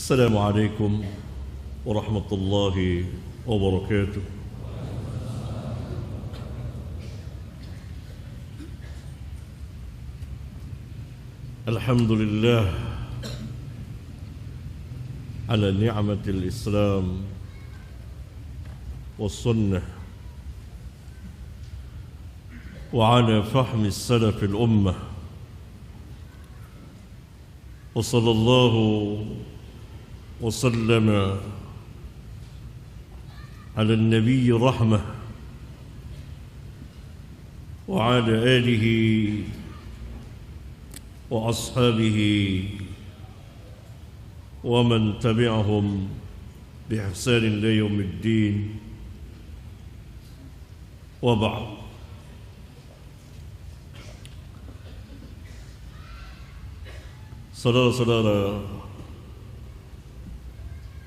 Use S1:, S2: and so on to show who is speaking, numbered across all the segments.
S1: السلام عليكم ورحمة الله وبركاته. الحمد لله على نعمة الإسلام والسنة وعلى فهم السلف الأمة، وصلى الله وسلم على النبي رحمة وعلى آله وأصحابه ومن تبعهم بإحسان إلى يوم الدين، وبعد. Saudara-saudara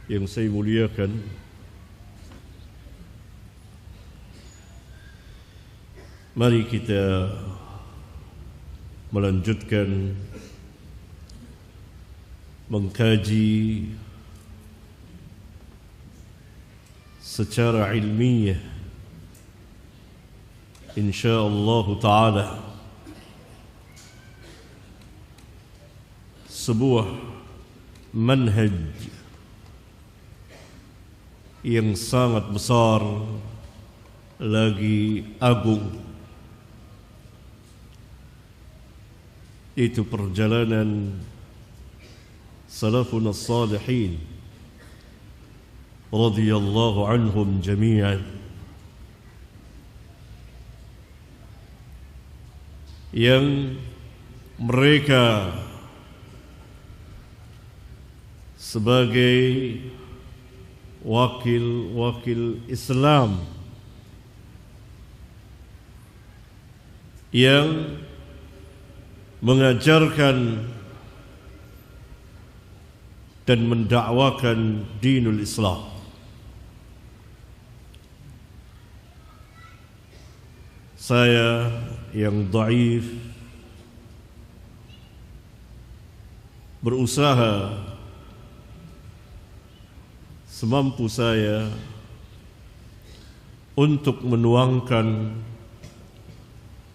S1: yang saya muliakan, mari kita melanjutkan mengkaji secara ilmiah insyaallah ta'ala sebuah manhaj yang sangat besar lagi agung, itu perjalanan salafun as-salihin radhiyallahu anhum jami'an, yang mereka sebagai wakil-wakil Islam yang mengajarkan dan mendakwakan dinul Islam. Saya yang dhaif berusaha semampu saya untuk menuangkan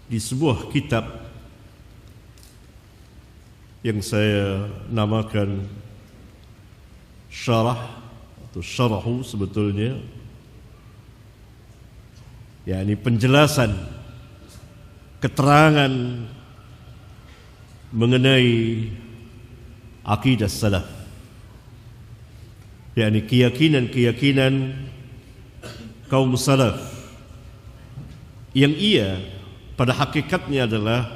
S1: di sebuah kitab yang saya namakan syarah atau syarahu sebetulnya, yakni penjelasan, keterangan mengenai akidah salaf, yakni keyakinan-keyakinan kaum salaf yang ia pada hakikatnya adalah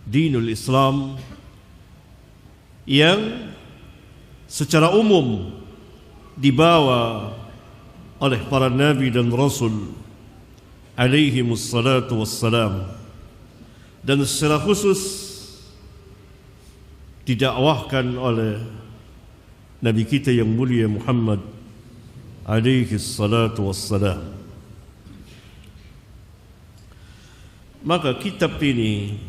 S1: dinul Islam yang secara umum dibawa oleh para nabi dan rasul alaihimus salatu wassalam, dan secara khusus didakwahkan oleh Nabi kita yang mulia Muhammad alaihi salatu wassalam. Maka kitab ini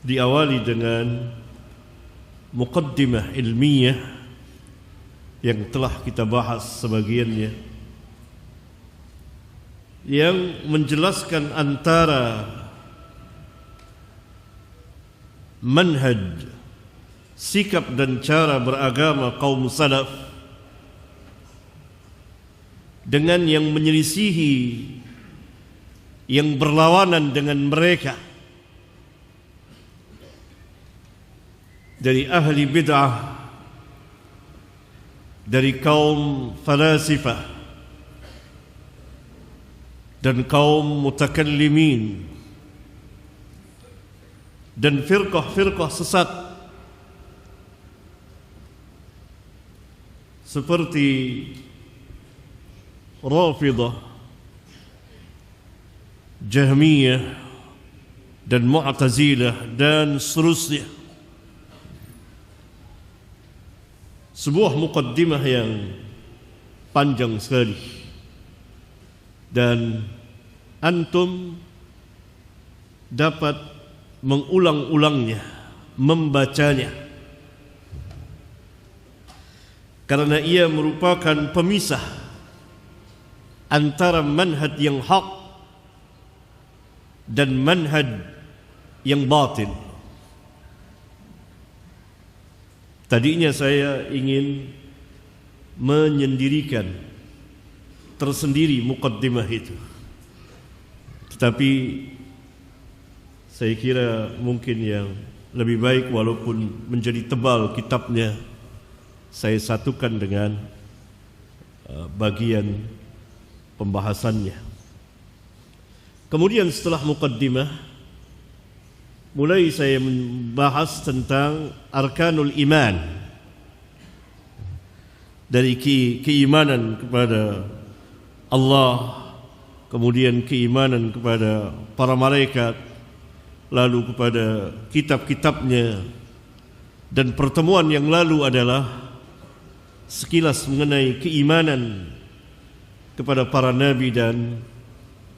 S1: diawali dengan muqaddimah ilmiah yang telah kita bahas sebagiannya, yang menjelaskan antara manhaj, sikap dan cara beragama kaum salaf dengan yang menyelisihi, yang berlawanan dengan mereka dari ahli bid'ah, dari kaum falasifah dan kaum mutakallimin dan firqah-firqah sesat seperti Rafidah, Jahmiyah dan Mu'tazilah dan seterusnya. Sebuah muqaddimah yang panjang sekali, dan antum dapat mengulang-ulangnya, membacanya karena ia merupakan pemisah antara manhaj yang hak dan manhaj yang batil. Tadinya saya ingin menyendirikan tersendiri muqaddimah itu, tetapi saya kira mungkin yang lebih baik walaupun menjadi tebal kitabnya, saya satukan dengan bagian pembahasannya. Kemudian setelah muqaddimah, mulai saya membahas tentang arkanul iman, dari keimanan kepada Allah, kemudian keimanan kepada para malaikat, lalu kepada kitab-kitabnya, dan pertemuan yang lalu adalah sekilas mengenai keimanan kepada para nabi dan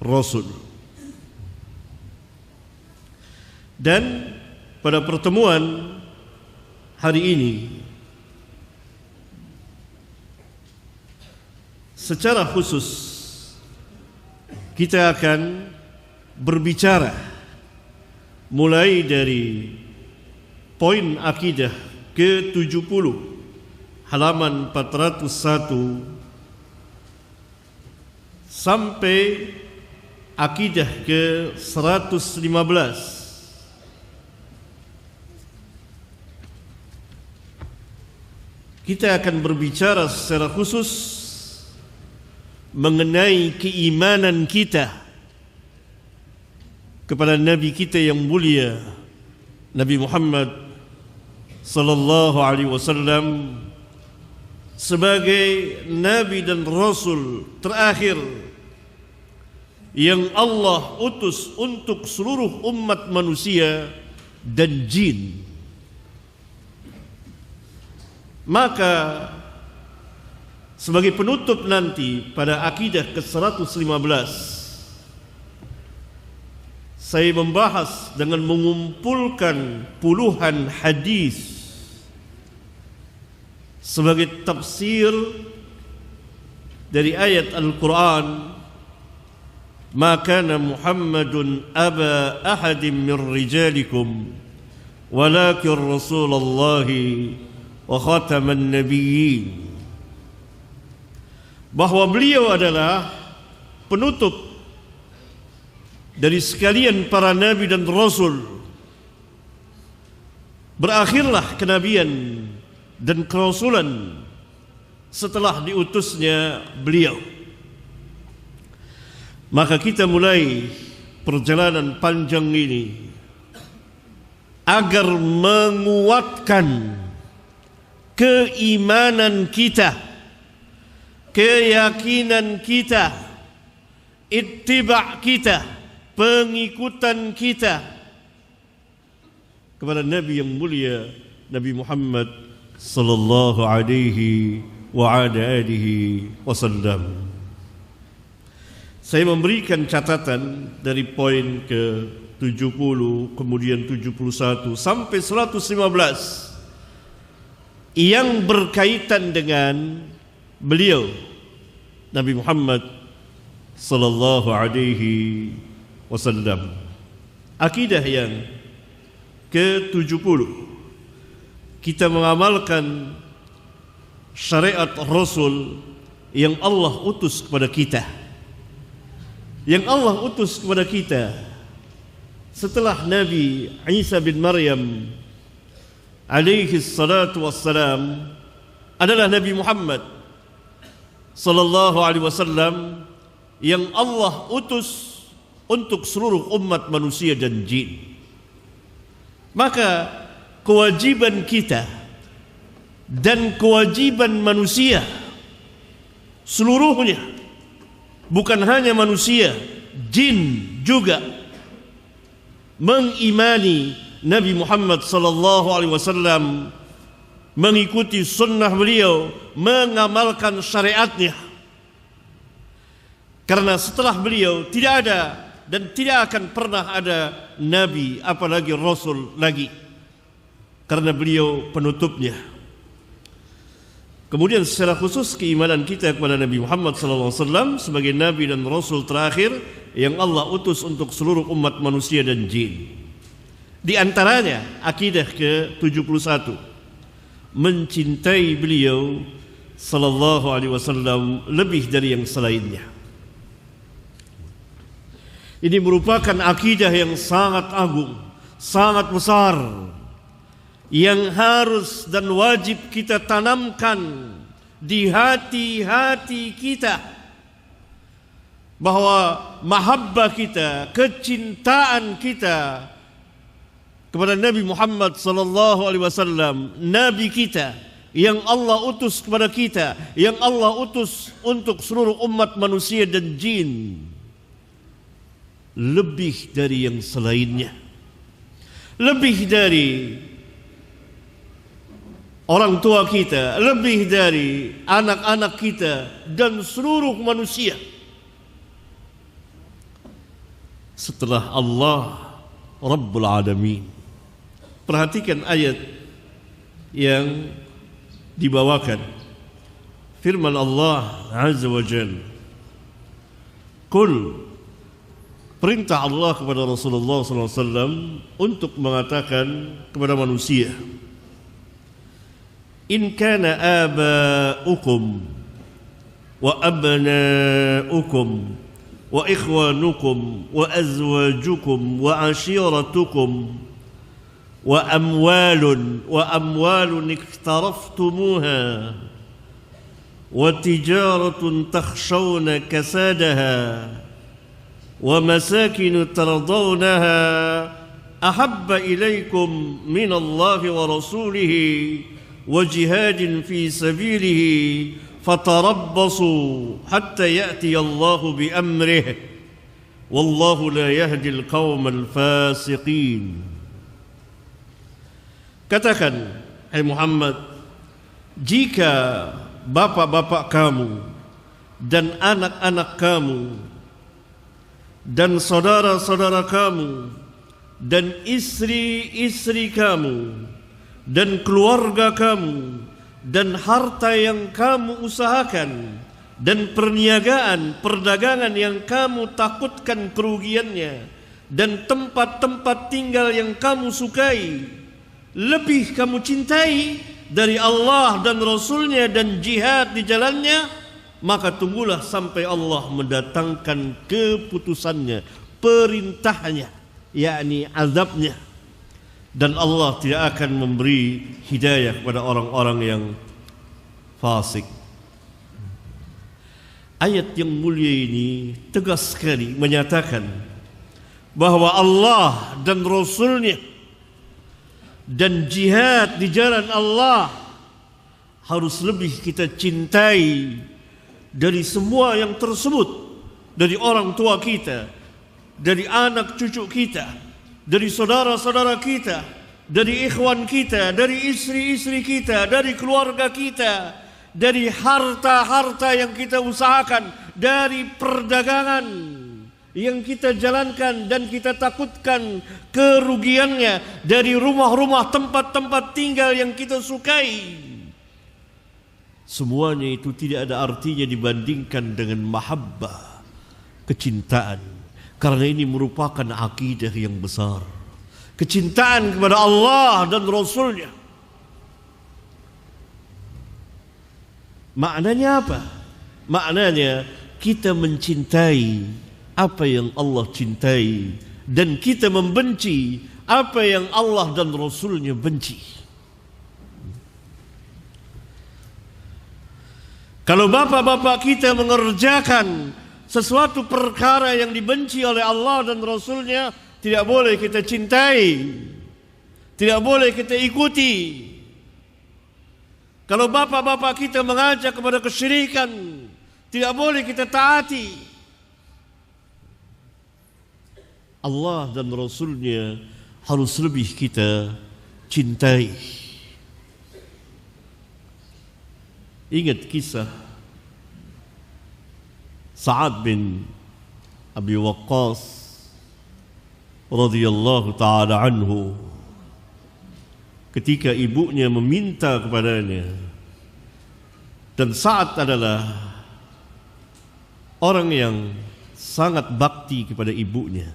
S1: rasul. Dan pada pertemuan hari ini secara khusus kita akan berbicara mulai dari poin akidah ke-70 halaman 401 sampai akidah ke-115. Kita akan berbicara secara khusus mengenai keimanan kita kepada Nabi kita yang mulia, Nabi Muhammad sallallahu alaihi wasallam, sebagai Nabi dan Rasul terakhir yang Allah utus untuk seluruh umat manusia dan jin. Maka sebagai penutup nanti pada akidah ke-115, saya membahas dengan mengumpulkan puluhan hadis sebagai tafsir dari ayat Al-Quran, "Ma kana Muhammadun aba ahadin min rijalikum walakin Rasulullahi wa khataman nabiyyin." Bahwa beliau adalah penutup dari sekalian para nabi dan rasul. Berakhirlah kenabian dan kerasulan setelah diutusnya beliau. Maka kita mulai perjalanan panjang ini agar menguatkan keimanan kita, keyakinan kita, ittiba' kita, pengikutan kita kepada Nabi yang mulia, Nabi Muhammad sallallahu alaihi wa ala alihi wasallam. Saya memberikan catatan dari poin ke-70, kemudian 71 sampai 115 yang berkaitan dengan beliau Nabi Muhammad sallallahu alaihi wasallam. Akidah yang ke-70, kita mengamalkan syariat Rasul yang Allah utus kepada kita. Yang Allah utus kepada kita setelah Nabi Isa bin Maryam alaihi salatu wassalam adalah Nabi Muhammad sallallahu alaihi wasallam yang Allah utus untuk seluruh umat manusia dan jin. Maka kewajiban kita dan kewajiban manusia seluruhnya, bukan hanya manusia, jin juga, mengimani Nabi Muhammad sallallahu alaihi wasallam, mengikuti sunnah beliau, mengamalkan syariatnya. Karena setelah beliau tidak ada dan tidak akan pernah ada nabi apalagi rasul lagi, karena beliau penutupnya. Kemudian secara khusus keimanan kita kepada Nabi Muhammad SAW sebagai Nabi dan Rasul terakhir yang Allah utus untuk seluruh umat manusia dan jin. Di antaranya akidah ke-71, mencintai beliau sallallahu alaihi wasallam lebih dari yang selainnya. Ini merupakan akidah yang sangat agung, sangat besar, yang harus dan wajib kita tanamkan di hati-hati kita, bahwa mahabbah kita, kecintaan kita kepada Nabi Muhammad sallallahu alaihi wasallam, nabi kita yang Allah utus kepada kita, yang Allah utus untuk seluruh umat manusia dan jin, lebih dari yang selainnya, lebih dari orang tua kita, lebih dari anak-anak kita dan seluruh manusia. Setelah Allah Rabbul Alamin. Perhatikan ayat yang dibawakan. Firman Allah Azza wa Jalla. Qul, perintah Allah kepada Rasulullah SAW untuk mengatakan kepada manusia, in kana aba'ukum wa abna'ukum wa ikhwanukum wa azwajukum wa ashiratukum wa amwalun iktaraftumuha wa tijaratun takhshawna kasadaha wa masakin tardawnaha ahabba ilaykum min Allahi wa rasulihi وجهاد في سبيله فتربصوا حتى يأتي الله بأمره والله لا يهدي القوم الفاسقين. Katakan, hai Muhammad, jika bapak-bapak kamu dan anak-anak kamu dan saudara-saudara kamu dan istri-istri kamu dan keluarga kamu dan harta yang kamu usahakan dan perniagaan, perdagangan yang kamu takutkan kerugiannya dan tempat-tempat tinggal yang kamu sukai lebih kamu cintai dari Allah dan Rasulnya dan jihad di jalannya, maka tunggulah sampai Allah mendatangkan keputusannya, perintahnya, yakni azabnya. Dan Allah tidak akan memberi hidayah kepada orang-orang yang fasik. Ayat yang mulia ini tegas sekali menyatakan bahwa Allah dan Rasulnya dan jihad di jalan Allah harus lebih kita cintai dari semua yang tersebut, dari orang tua kita, dari anak cucu kita, dari saudara-saudara kita, dari ikhwan kita, dari istri-istri kita, dari keluarga kita, dari harta-harta yang kita usahakan, dari perdagangan yang kita jalankan dan kita takutkan kerugiannya, dari rumah-rumah, tempat-tempat tinggal yang kita sukai. Semuanya itu tidak ada artinya dibandingkan dengan mahabbah, kecintaan. Karena ini merupakan akidah yang besar, kecintaan kepada Allah dan Rasulnya. Maknanya apa? Maknanya kita mencintai apa yang Allah cintai dan kita membenci apa yang Allah dan Rasulnya benci. Kalau bapak-bapak kita mengerjakan sesuatu perkara yang dibenci oleh Allah dan Rasulnya, tidak boleh kita cintai, tidak boleh kita ikuti. Kalau bapak-bapak kita mengajak kepada kesyirikan, tidak boleh kita taati. Allah dan Rasulnya harus lebih kita cintai. Ingat kisah Sa'ad bin Abi Waqqas radhiyallahu ta'ala anhu, ketika ibunya meminta kepadanya Dan Sa'ad adalah orang yang sangat bakti kepada ibunya.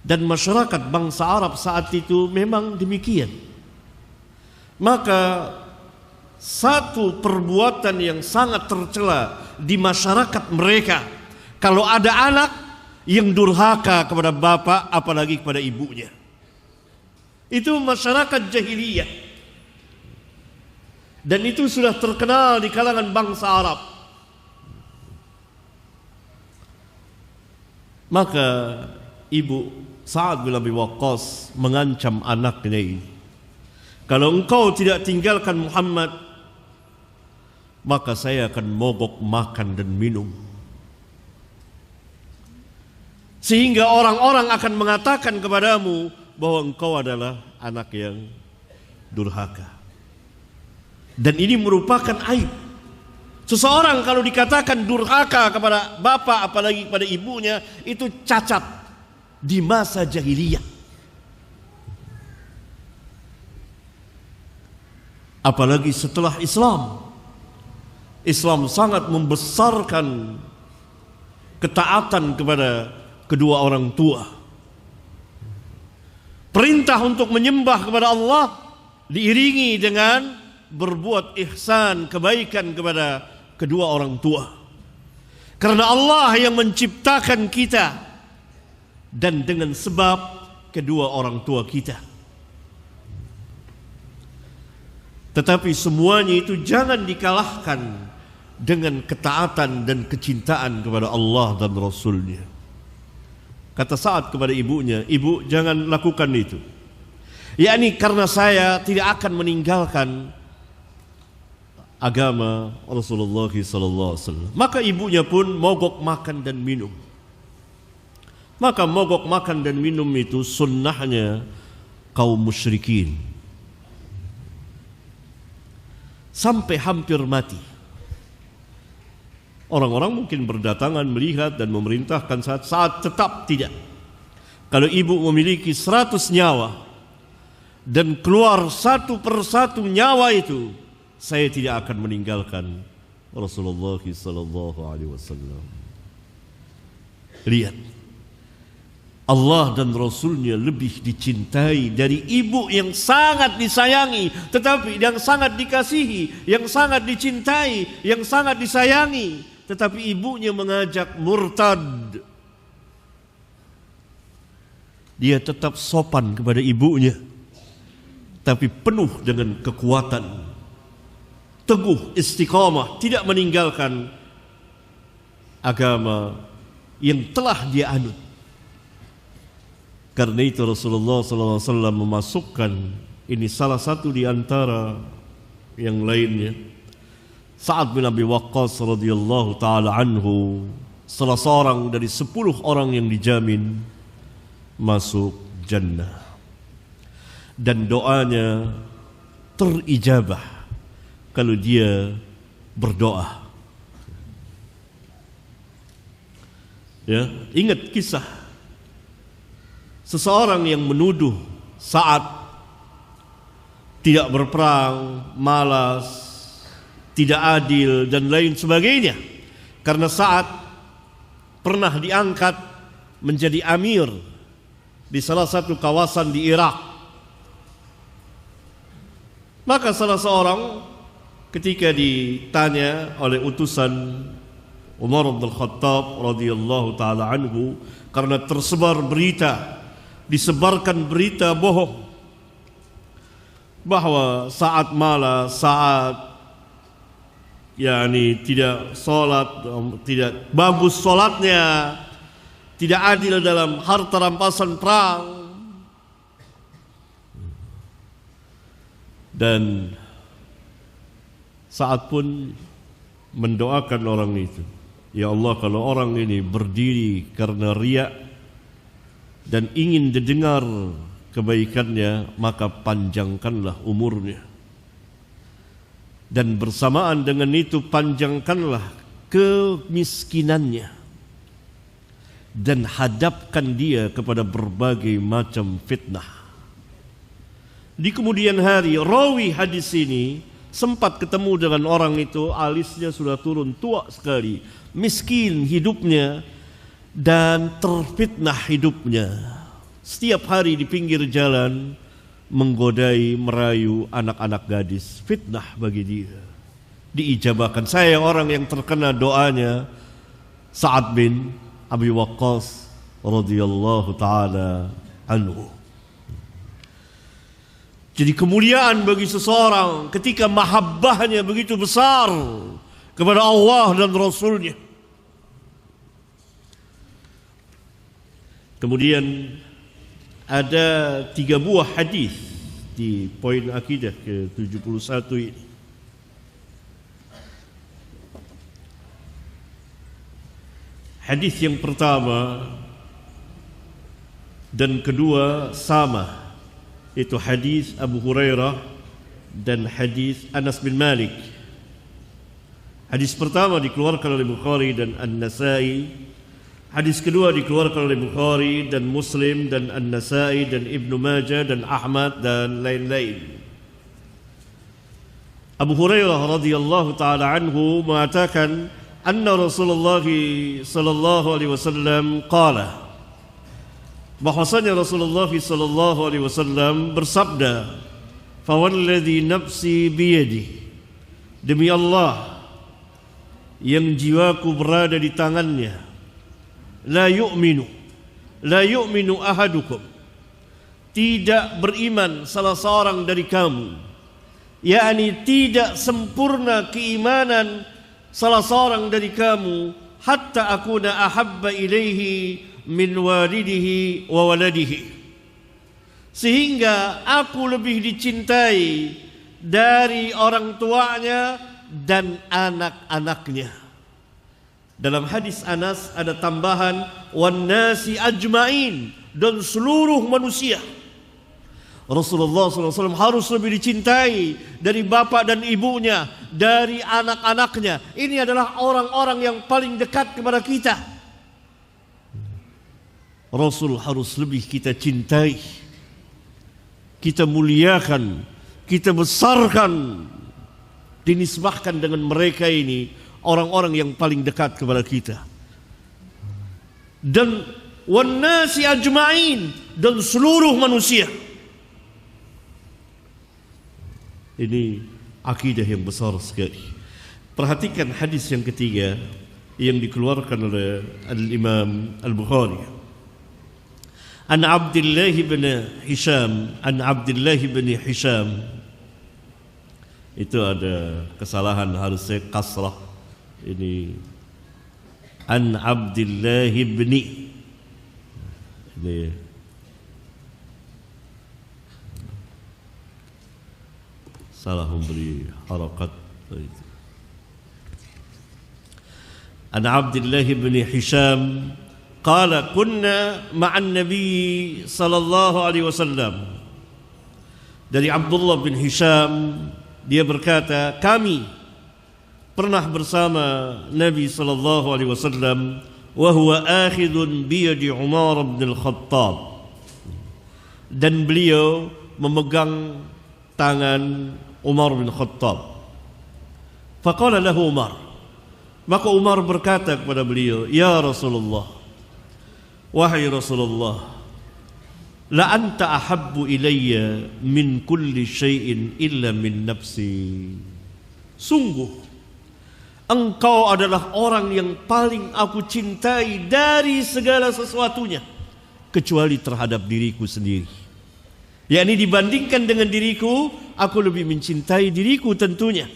S1: Dan masyarakat bangsa Arab saat itu memang demikian. Maka satu perbuatan yang sangat tercela di masyarakat mereka, kalau ada anak yang durhaka kepada bapak apalagi kepada ibunya. Itu masyarakat jahiliyah. Dan itu sudah terkenal di kalangan bangsa Arab. Maka ibu Sa'ad bin Abi Waqqas mengancam anaknya ini, kalau engkau tidak tinggalkan Muhammad, maka saya akan mogok makan dan minum. Sehingga orang-orang akan mengatakan kepadamu bahwa engkau adalah anak yang durhaka. Dan ini merupakan aib. Seseorang kalau dikatakan durhaka kepada bapak apalagi kepada ibunya, itu cacat di masa jahiliyah. Apalagi setelah Islam. Islam sangat membesarkan ketaatan kepada kedua orang tua. Perintah untuk menyembah kepada Allah diiringi dengan berbuat ihsan, kebaikan kepada kedua orang tua. Karena Allah yang menciptakan kita dan dengan sebab kedua orang tua kita. Tetapi semuanya itu jangan dikalahkan dengan ketaatan dan kecintaan kepada Allah dan Rasulnya. Kata Sa'ad kepada ibunya, ibu jangan lakukan itu. Yakni karena saya tidak akan meninggalkan agama Rasulullah SAW. Maka ibunya pun mogok makan dan minum. Maka mogok makan dan minum itu sunnahnya kaum musyrikin. Sampai hampir mati. Orang-orang mungkin berdatangan melihat dan memerintahkan saat tetap tidak. Kalau ibu memiliki 100 nyawa dan keluar satu persatu nyawa itu, saya tidak akan meninggalkan Rasulullah SAW. Lihat, Allah dan Rasulnya lebih dicintai dari ibu yang sangat disayangi, tetapi yang sangat dikasihi, yang sangat dicintai, yang sangat disayangi, tetapi ibunya mengajak murtad. Dia tetap sopan kepada ibunya, tapi penuh dengan kekuatan, teguh, istiqamah, tidak meninggalkan agama yang telah dia anut. Karena itu Rasulullah SAW memasukkan, ini salah satu di antara yang lainnya, Sa'ad bin Abi Waqqas radhiyallahu ta'ala anhu, salah seorang dari 10 orang yang dijamin masuk jannah. Dan doanya terijabah kalau dia berdoa. Ya, ingat kisah seseorang yang menuduh Sa'ad tidak berperang, malas, tidak adil dan lain sebagainya. Karena Sa'ad pernah diangkat menjadi amir di salah satu kawasan di Irak. Maka salah seorang ketika ditanya oleh utusan Umar bin Khattab radhiyallahu taala anhu, karena tersebar berita, disebarkan berita bohong bahwa Sa'ad malas, Sa'ad tidak sholat, tidak bagus sholatnya, tidak adil dalam harta rampasan perang. Dan Sa'ad pun mendoakan orang itu, ya Allah, kalau orang ini berdiri karena riya dan ingin didengar kebaikannya, maka panjangkanlah umurnya. Dan bersamaan dengan itu panjangkanlah kemiskinannya. Dan hadapkan dia kepada berbagai macam fitnah. Di kemudian hari, rawi hadis ini sempat ketemu dengan orang itu, alisnya sudah turun, tua sekali, miskin hidupnya dan terfitnah hidupnya. Setiap hari di pinggir jalan menggodai, merayu anak-anak gadis, fitnah bagi dia. Diijabahkan. Saya orang yang terkena doanya Sa'ad bin Abi Waqqas radhiyallahu taala anhu. Jadi kemuliaan bagi seseorang ketika mahabbahnya begitu besar kepada Allah dan Rasulnya. Kemudian ada 3 buah hadis di poin akidah ke-71 ini. Hadis yang pertama dan kedua sama, itu hadis Abu Hurairah dan hadis Anas bin Malik. Hadis pertama dikeluarkan oleh Bukhari dan An-Nasai. Hadis kedua dikeluarkan oleh Bukhari dan Muslim dan An-Nasai dan Ibnu Majah dan Ahmad dan lain-lain. Abu Hurairah radhiyallahu taala anhu mengatakan anna Rasulullah sallallahu alaihi wasallam qala, bahwasanya Rasulullah sallallahu alaihi wasallam bersabda, "Fawalladzi nafsi biyadihi," demi Allah yang jiwaku berada di tangannya, la yu'minu ahadukum, tidak beriman salah seorang dari kamu, yakni tidak sempurna keimanan salah seorang dari kamu, hatta akuna ahabba ilaihi min walidihi wa waladihi, sehingga aku lebih dicintai dari orang tuanya dan anak-anaknya. Dalam hadis Anas ada tambahan wan nasi ajmain, dan seluruh manusia. Rasulullah SAW harus lebih dicintai dari bapak dan ibunya, dari anak-anaknya. Ini adalah orang-orang yang paling dekat kepada kita. Rasul harus lebih kita cintai, kita muliakan, kita besarkan, dinisbahkan dengan mereka ini orang-orang yang paling dekat kepada kita. Dan wan nasi ajmain, dan seluruh manusia. Ini akidah yang besar sekali. Perhatikan hadis yang ketiga yang dikeluarkan oleh Al-Imam Al-Bukhari. An Abdullah bin Hisham, itu ada kesalahan, harusnya kasrah. Ini An Abdullah bin, ini salah memberi harakat. An Abdullah bin Hisham qala kunna ma'an Nabi sallallahu alaihi wasallam. Dari Abdullah bin Hisham, dia berkata, kami pernah bersama Nabi sallallahu alaihi wasallam, wa huwa akhidun bi yadi Umar bin Al-Khattab, dan beliau memegang tangan Umar bin Khattab. Faqala lahu Umar, maka Umar berkata kepada beliau, ya Rasulullah, wahai Rasulullah, la anta ahabbu ilayya min kulli syai'in illa min nafsi. Sungguh engkau adalah orang yang paling aku cintai dari segala sesuatunya, kecuali terhadap diriku sendiri. Yakni dibandingkan dengan diriku, aku lebih mencintai diriku tentunya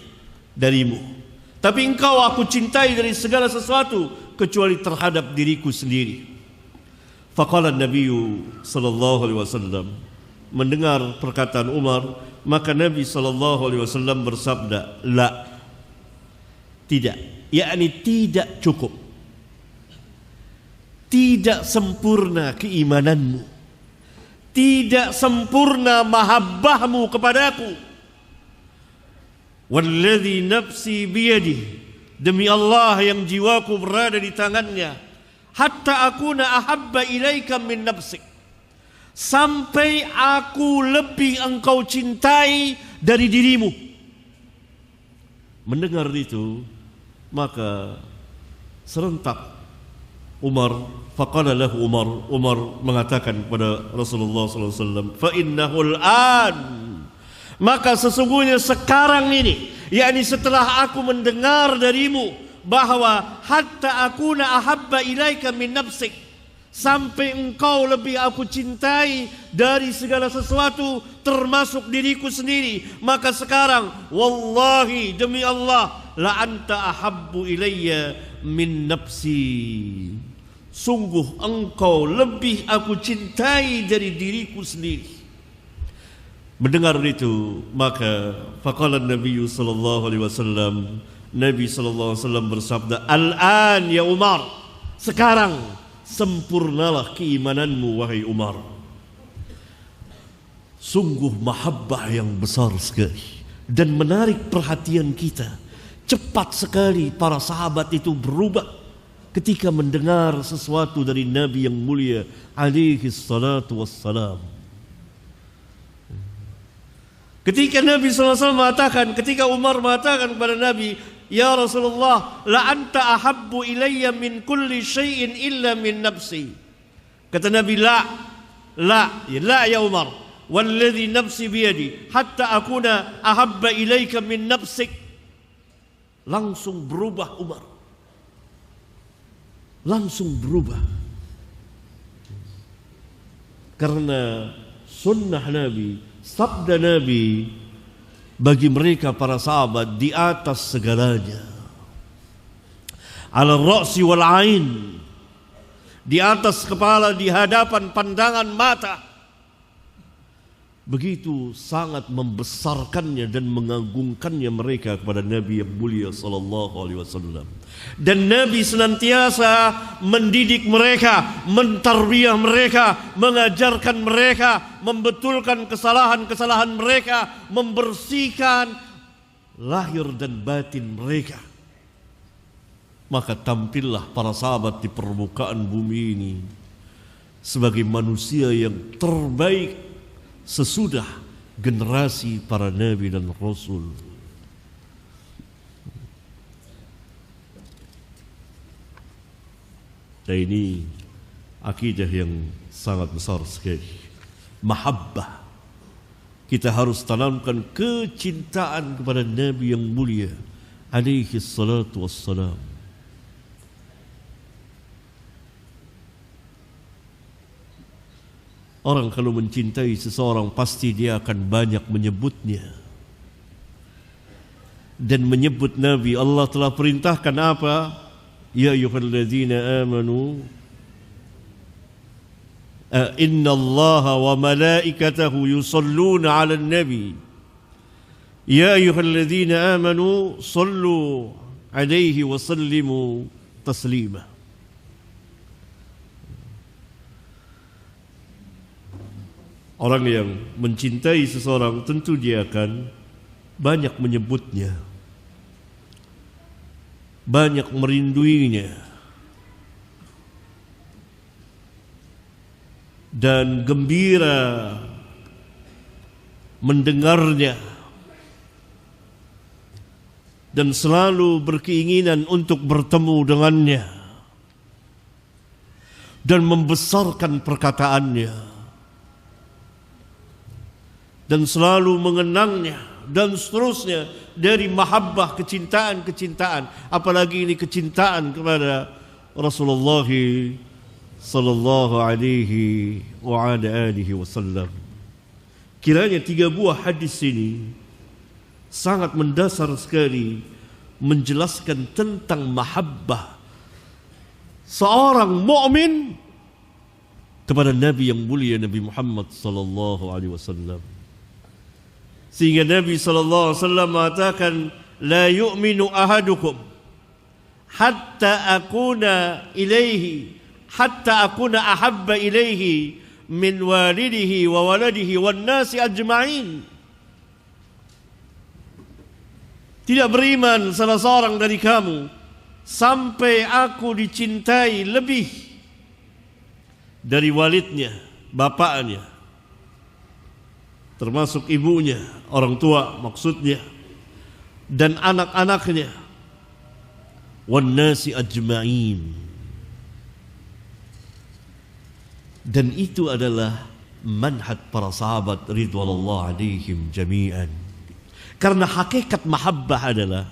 S1: darimu. Tapi engkau aku cintai dari segala sesuatu kecuali terhadap diriku sendiri. Faqala Nabi sallallahu alaihi wasallam, mendengar perkataan Umar, maka Nabi sallallahu alaihi wasallam bersabda, la, tidak, yakni tidak cukup, tidak sempurna keimananmu, tidak sempurna mahabbahmu kepadaku. Walladzi nafsi biyadihi, demi Allah yang jiwaku berada di tangannya, hatta akuna ahabba ilaika min nafsik, sampai aku lebih engkau cintai dari dirimu. Mendengar itu, maka serentak faqala lahu Umar mengatakan kepada Rasulullah SAW, fa innahul an, maka sesungguhnya sekarang ini, yakni setelah aku mendengar darimu bahwa hatta akuna ahabba ilaika min nafsik, sampai engkau lebih aku cintai dari segala sesuatu termasuk diriku sendiri, maka sekarang wallahi demi Allah la anta ahabbu ilayya min nafsi, sungguh engkau lebih aku cintai dari diriku sendiri. Mendengar itu, maka faqala Nabi sallallahu alaihi wasallam, Nabi sallallahu alaihi wasallam bersabda, "Al-an ya Umar, sekarang sempurnalah keimananmu wahai Umar." Sungguh mahabbah yang besar sekali dan menarik perhatian kita. Cepat sekali para sahabat itu berubah ketika mendengar sesuatu dari Nabi yang mulia alaihi salatu wassalam. Ketika Nabi SAW mengatakan, ketika Umar mengatakan kepada Nabi, "Ya Rasulullah, la anta ahabbu ilayya min kulli syai'in illa min nafsi." Kata Nabi, la ya Umar, walladhi nafsi biyadi, hatta akuna ahabba ilayka min nafsik. Langsung berubah Umar. Langsung berubah. Karena sunnah Nabi, sabda Nabi bagi mereka para sahabat di atas segalanya. Ala ra'si wal ain, di atas kepala, di hadapan pandangan mata. Begitu sangat membesarkannya dan mengagungkannya mereka kepada Nabi yang mulia sallallahu alaihi wasallam. Dan Nabi senantiasa mendidik mereka, mentarbiyah mereka, mengajarkan mereka, membetulkan kesalahan-kesalahan mereka, membersihkan lahir dan batin mereka. Maka tampillah para sahabat di permukaan bumi ini sebagai manusia yang terbaik sesudah generasi para nabi dan rasul. Dan ini akidah yang sangat besar sekali. Mahabbah. Kita harus tanamkan kecintaan kepada Nabi yang mulia alaihi salatu wassalam. Orang kalau mencintai seseorang pasti dia akan banyak menyebutnya. Dan menyebut Nabi, Allah telah perintahkan apa? Ya ayyuhalladzina amanu inna Allaha wa malaikatahu yusalluna 'alan nabi. Ya ayyuhalladzina amanu sallu 'alaihi wa sallimu taslima. Orang yang mencintai seseorang tentu dia akan banyak menyebutnya, banyak merinduinya, dan gembira mendengarnya, dan selalu berkeinginan untuk bertemu dengannya, dan membesarkan perkataannya, dan selalu mengenangnya, dan seterusnya dari mahabbah, kecintaan, apalagi ini kecintaan kepada Rasulullah sallallahu alaihi wa ala alihi wasallam. Kiranya 3 buah hadis ini sangat mendasar sekali menjelaskan tentang mahabbah seorang mukmin kepada Nabi yang mulia Nabi Muhammad sallallahu alaihi wasallam. Sehingga Nabi sallallahu alaihi wasallam mengatakan, la yu'minu ahadukum hatta akuna ahabba ilaihi min walidihi wa waladihi wan nasi ajma'in. Tidak beriman salah seorang dari kamu sampai aku dicintai lebih dari walidnya, bapaknya, termasuk ibunya, orang tua maksudnya, dan anak-anaknya, wan nasi ajma'in. Dan itu adalah manhaj para sahabat ridwanullah alaihim jami'an. Karena hakikat mahabbah adalah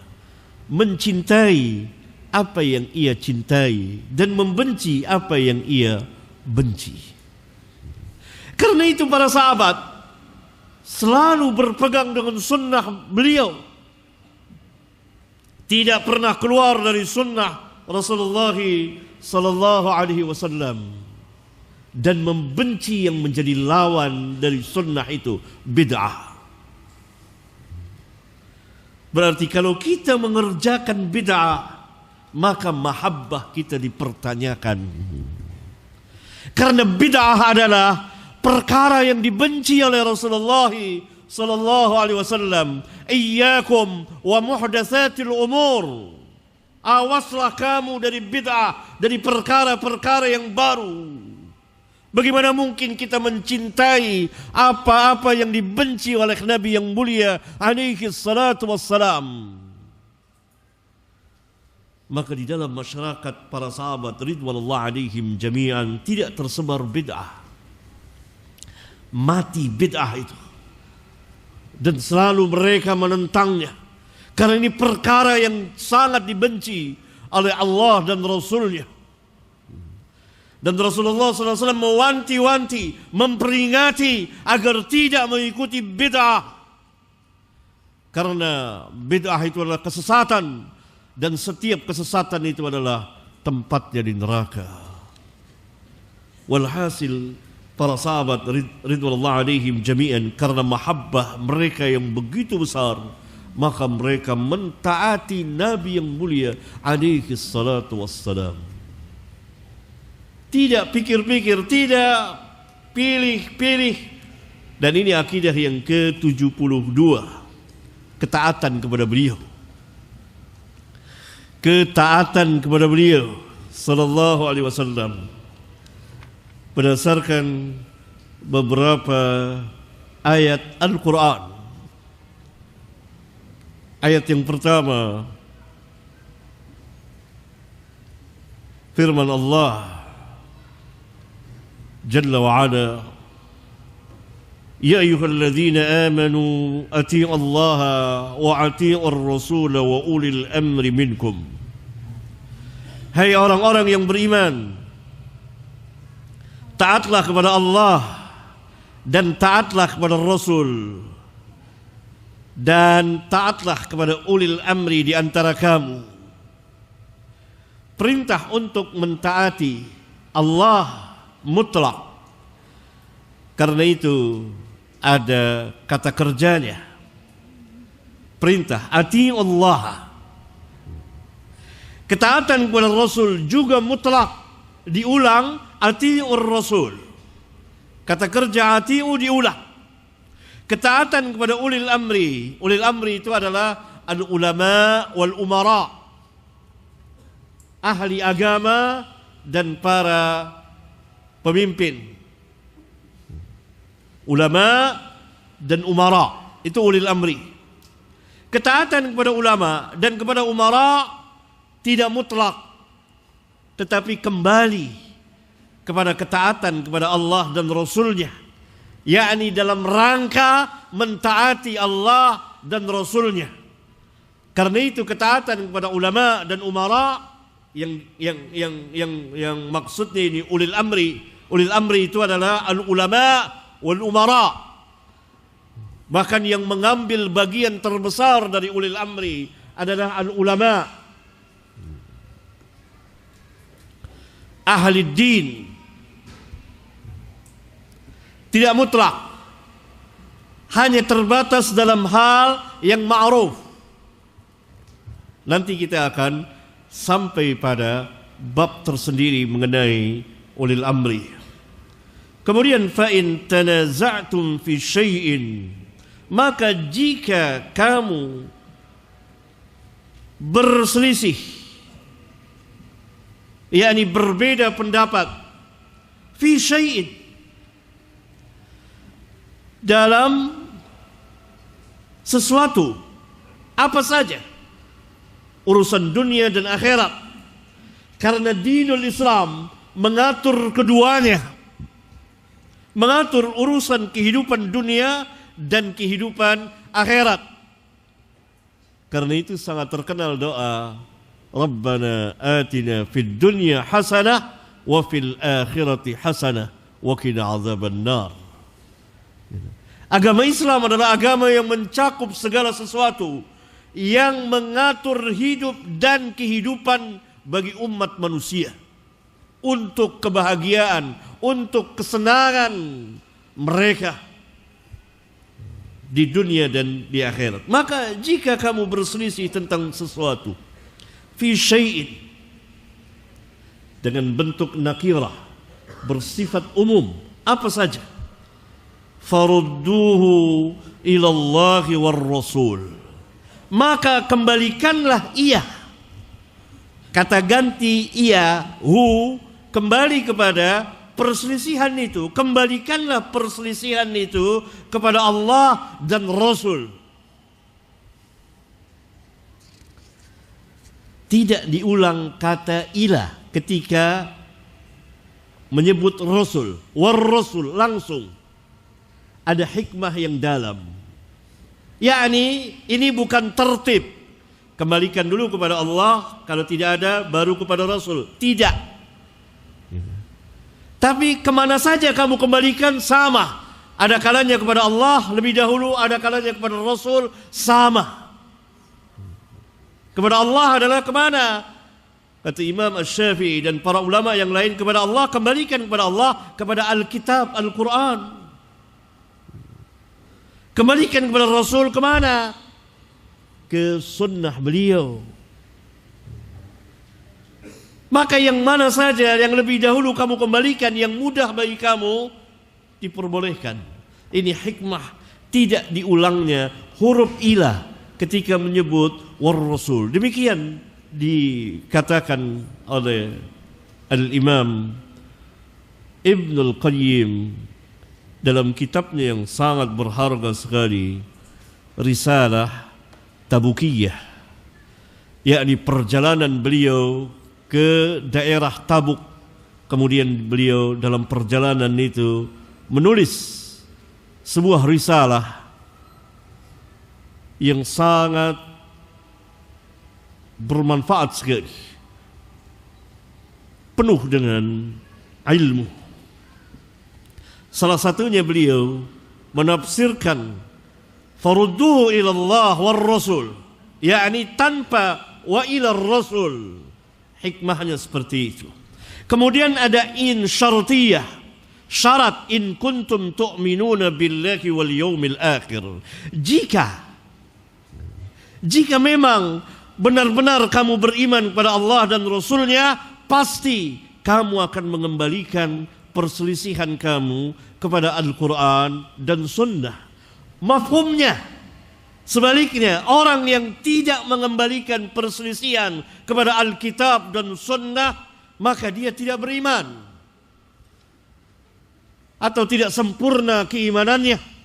S1: mencintai apa yang ia cintai dan membenci apa yang ia benci. Karena itu para sahabat selalu berpegang dengan sunnah beliau, tidak pernah keluar dari sunnah Rasulullah sallallahu alaihi wasallam, dan membenci yang menjadi lawan dari sunnah itu bid'ah. Berarti kalau kita mengerjakan bid'ah, maka mahabbah kita dipertanyakan. Karena bid'ah adalah perkara yang dibenci oleh Rasulullah sallallahu alaihi wasallam. Iyyakum wa muhdatsatil umur. Awaslah kamu dari bid'ah, dari perkara-perkara yang baru. Bagaimana mungkin kita mencintai apa-apa yang dibenci oleh Nabi yang mulia alaihi salatu wassalam? Maka di dalam masyarakat para sahabat ridwanullah alaihim jami'an tidak tersebar bid'ah. Mati bid'ah itu. Dan selalu mereka menentangnya. Karena ini perkara yang sangat dibenci oleh Allah dan Rasulnya. Dan Rasulullah SAW mewanti-wanti, memperingati agar tidak mengikuti bid'ah. Karena bid'ah itu adalah kesesatan, dan setiap kesesatan itu adalah tempatnya di neraka. Walhasil para sahabat ridwanullah alaihim jami'an, karena mahabbah mereka yang begitu besar, maka mereka mentaati Nabi yang mulia alaihi salatu wassalam. Tidak pikir-pikir, tidak pilih-pilih. Dan ini akidah yang ke-72, ketaatan kepada beliau. Ketaatan kepada beliau sallallahu alaihi wasallam berdasarkan beberapa ayat Al-Quran. Ayat yang pertama, firman Allah Jalla wa ala, Ya ayyuhalladzina amanu ati'u Allah wa ati'u ar-rasul wa ulil amri minkum. Hai orang-orang yang beriman, taatlah kepada Allah dan taatlah kepada Rasul dan taatlah kepada ulil amri di antara kamu. Perintah untuk mentaati Allah mutlak. Karena itu ada kata kerjanya. Perintah ati'u Allah. Ketaatan kepada Rasul juga mutlak. Diulang ati'ur Rasul. Kata kerja ati'u diulang. Ketaatan kepada ulil amri. Ulil amri itu adalah al-ulama wal umara. Ahli agama dan para pemimpin. Ulama dan umara, itu ulil amri. Ketaatan kepada ulama dan kepada umara tidak mutlak, tetapi kembali kepada ketaatan kepada Allah dan Rasulnya, yakni dalam rangka mentaati Allah dan Rasulnya. Karena itu ketaatan kepada ulama dan umara yang maksudnya ini ulil amri. Ulil amri itu adalah al-ulama wal umara. Bahkan yang mengambil bagian terbesar dari ulil amri adalah al-ulama, ahli din. Tidak mutlak, hanya terbatas dalam hal yang ma'ruf. Nanti kita akan sampai pada bab tersendiri mengenai ulil amri. Kemudian fa'in tanaza'tum fi syai'in, maka jika kamu berselisih, yakni berbeda pendapat, fi syai'in, dalam sesuatu, Apa saja urusan dunia dan akhirat. Karena dinul Islam mengatur keduanya. Mengatur urusan kehidupan dunia dan kehidupan akhirat. Karena itu sangat terkenal doa Rabbana atina fid dunya hasanah wa fil akhirati hasanah wa qina azabannar. Agama Islam adalah agama yang mencakup segala sesuatu yang mengatur hidup dan kehidupan bagi umat manusia untuk kebahagiaan, untuk kesenangan mereka di dunia dan di akhirat. Maka jika kamu berselisih tentang sesuatu fi syai'in dengan bentuk nakirah bersifat umum apa saja, farudduhu ilallahi war rasul, maka kembalikanlah ia, kata ganti ia, hu, kembali kepada perselisihan itu, kembalikanlah perselisihan itu kepada Allah dan Rasul. Tidak diulang kata ila ketika menyebut Rasul, war Rasul langsung. Ada hikmah yang dalam. Yakni ini bukan tertib. Kembalikan dulu kepada Allah, kalau tidak ada baru kepada Rasul. Tidak. Tapi kemana saja kamu kembalikan sama. Ada kalanya kepada Allah lebih dahulu, ada kalanya kepada Rasul sama. Kepada Allah adalah kemana? Kata Imam Asy-Syafi'i dan para ulama yang lain, kepada Allah kembalikan kepada Allah, kepada Alkitab, Al-Quran. Kembalikan kepada Rasul kemana? Ke sunnah beliau. Maka yang mana saja yang lebih dahulu kamu kembalikan, yang mudah bagi kamu, diperbolehkan. Ini hikmah tidak diulangnya huruf ilah ketika menyebut war Rasul. Demikian dikatakan oleh Al-Imam Ibnul Qayyim dalam kitabnya yang sangat berharga sekali, Risalah Tabukiyah, yakni perjalanan beliau ke daerah Tabuk. Kemudian beliau dalam perjalanan itu menulis sebuah risalah yang sangat bermanfaat sekali, penuh dengan ilmu. Salah satunya beliau menafsirkan farudduhu ilallah war rasul, yakni tanpa wa ilar rasul. Hikmahnya seperti itu. Kemudian ada in syartiyah, syarat in kuntum tu'minuna billahi wal yawmil akhir. Jika memang benar-benar kamu beriman kepada Allah dan Rasulnya, pasti kamu akan mengembalikan perselisihan kamu kepada Al-Quran dan Sunnah. Mafhumnya sebaliknya, orang yang tidak mengembalikan perselisihan kepada Alkitab dan Sunnah, maka dia tidak beriman atau tidak sempurna keimanannya.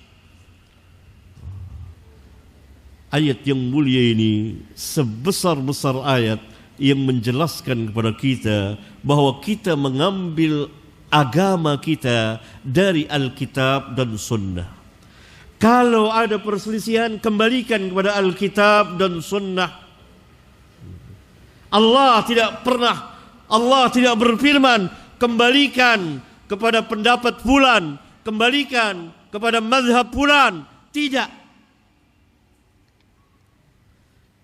S1: Ayat yang mulia ini sebesar-besar ayat yang menjelaskan kepada kita bahwa kita mengambil agama kita dari Alkitab dan Sunnah. Kalau ada perselisihan, kembalikan kepada Alkitab dan Sunnah. Allah tidak berfirman kembalikan kepada pendapat fulan, kembalikan kepada mazhab fulan. Tidak.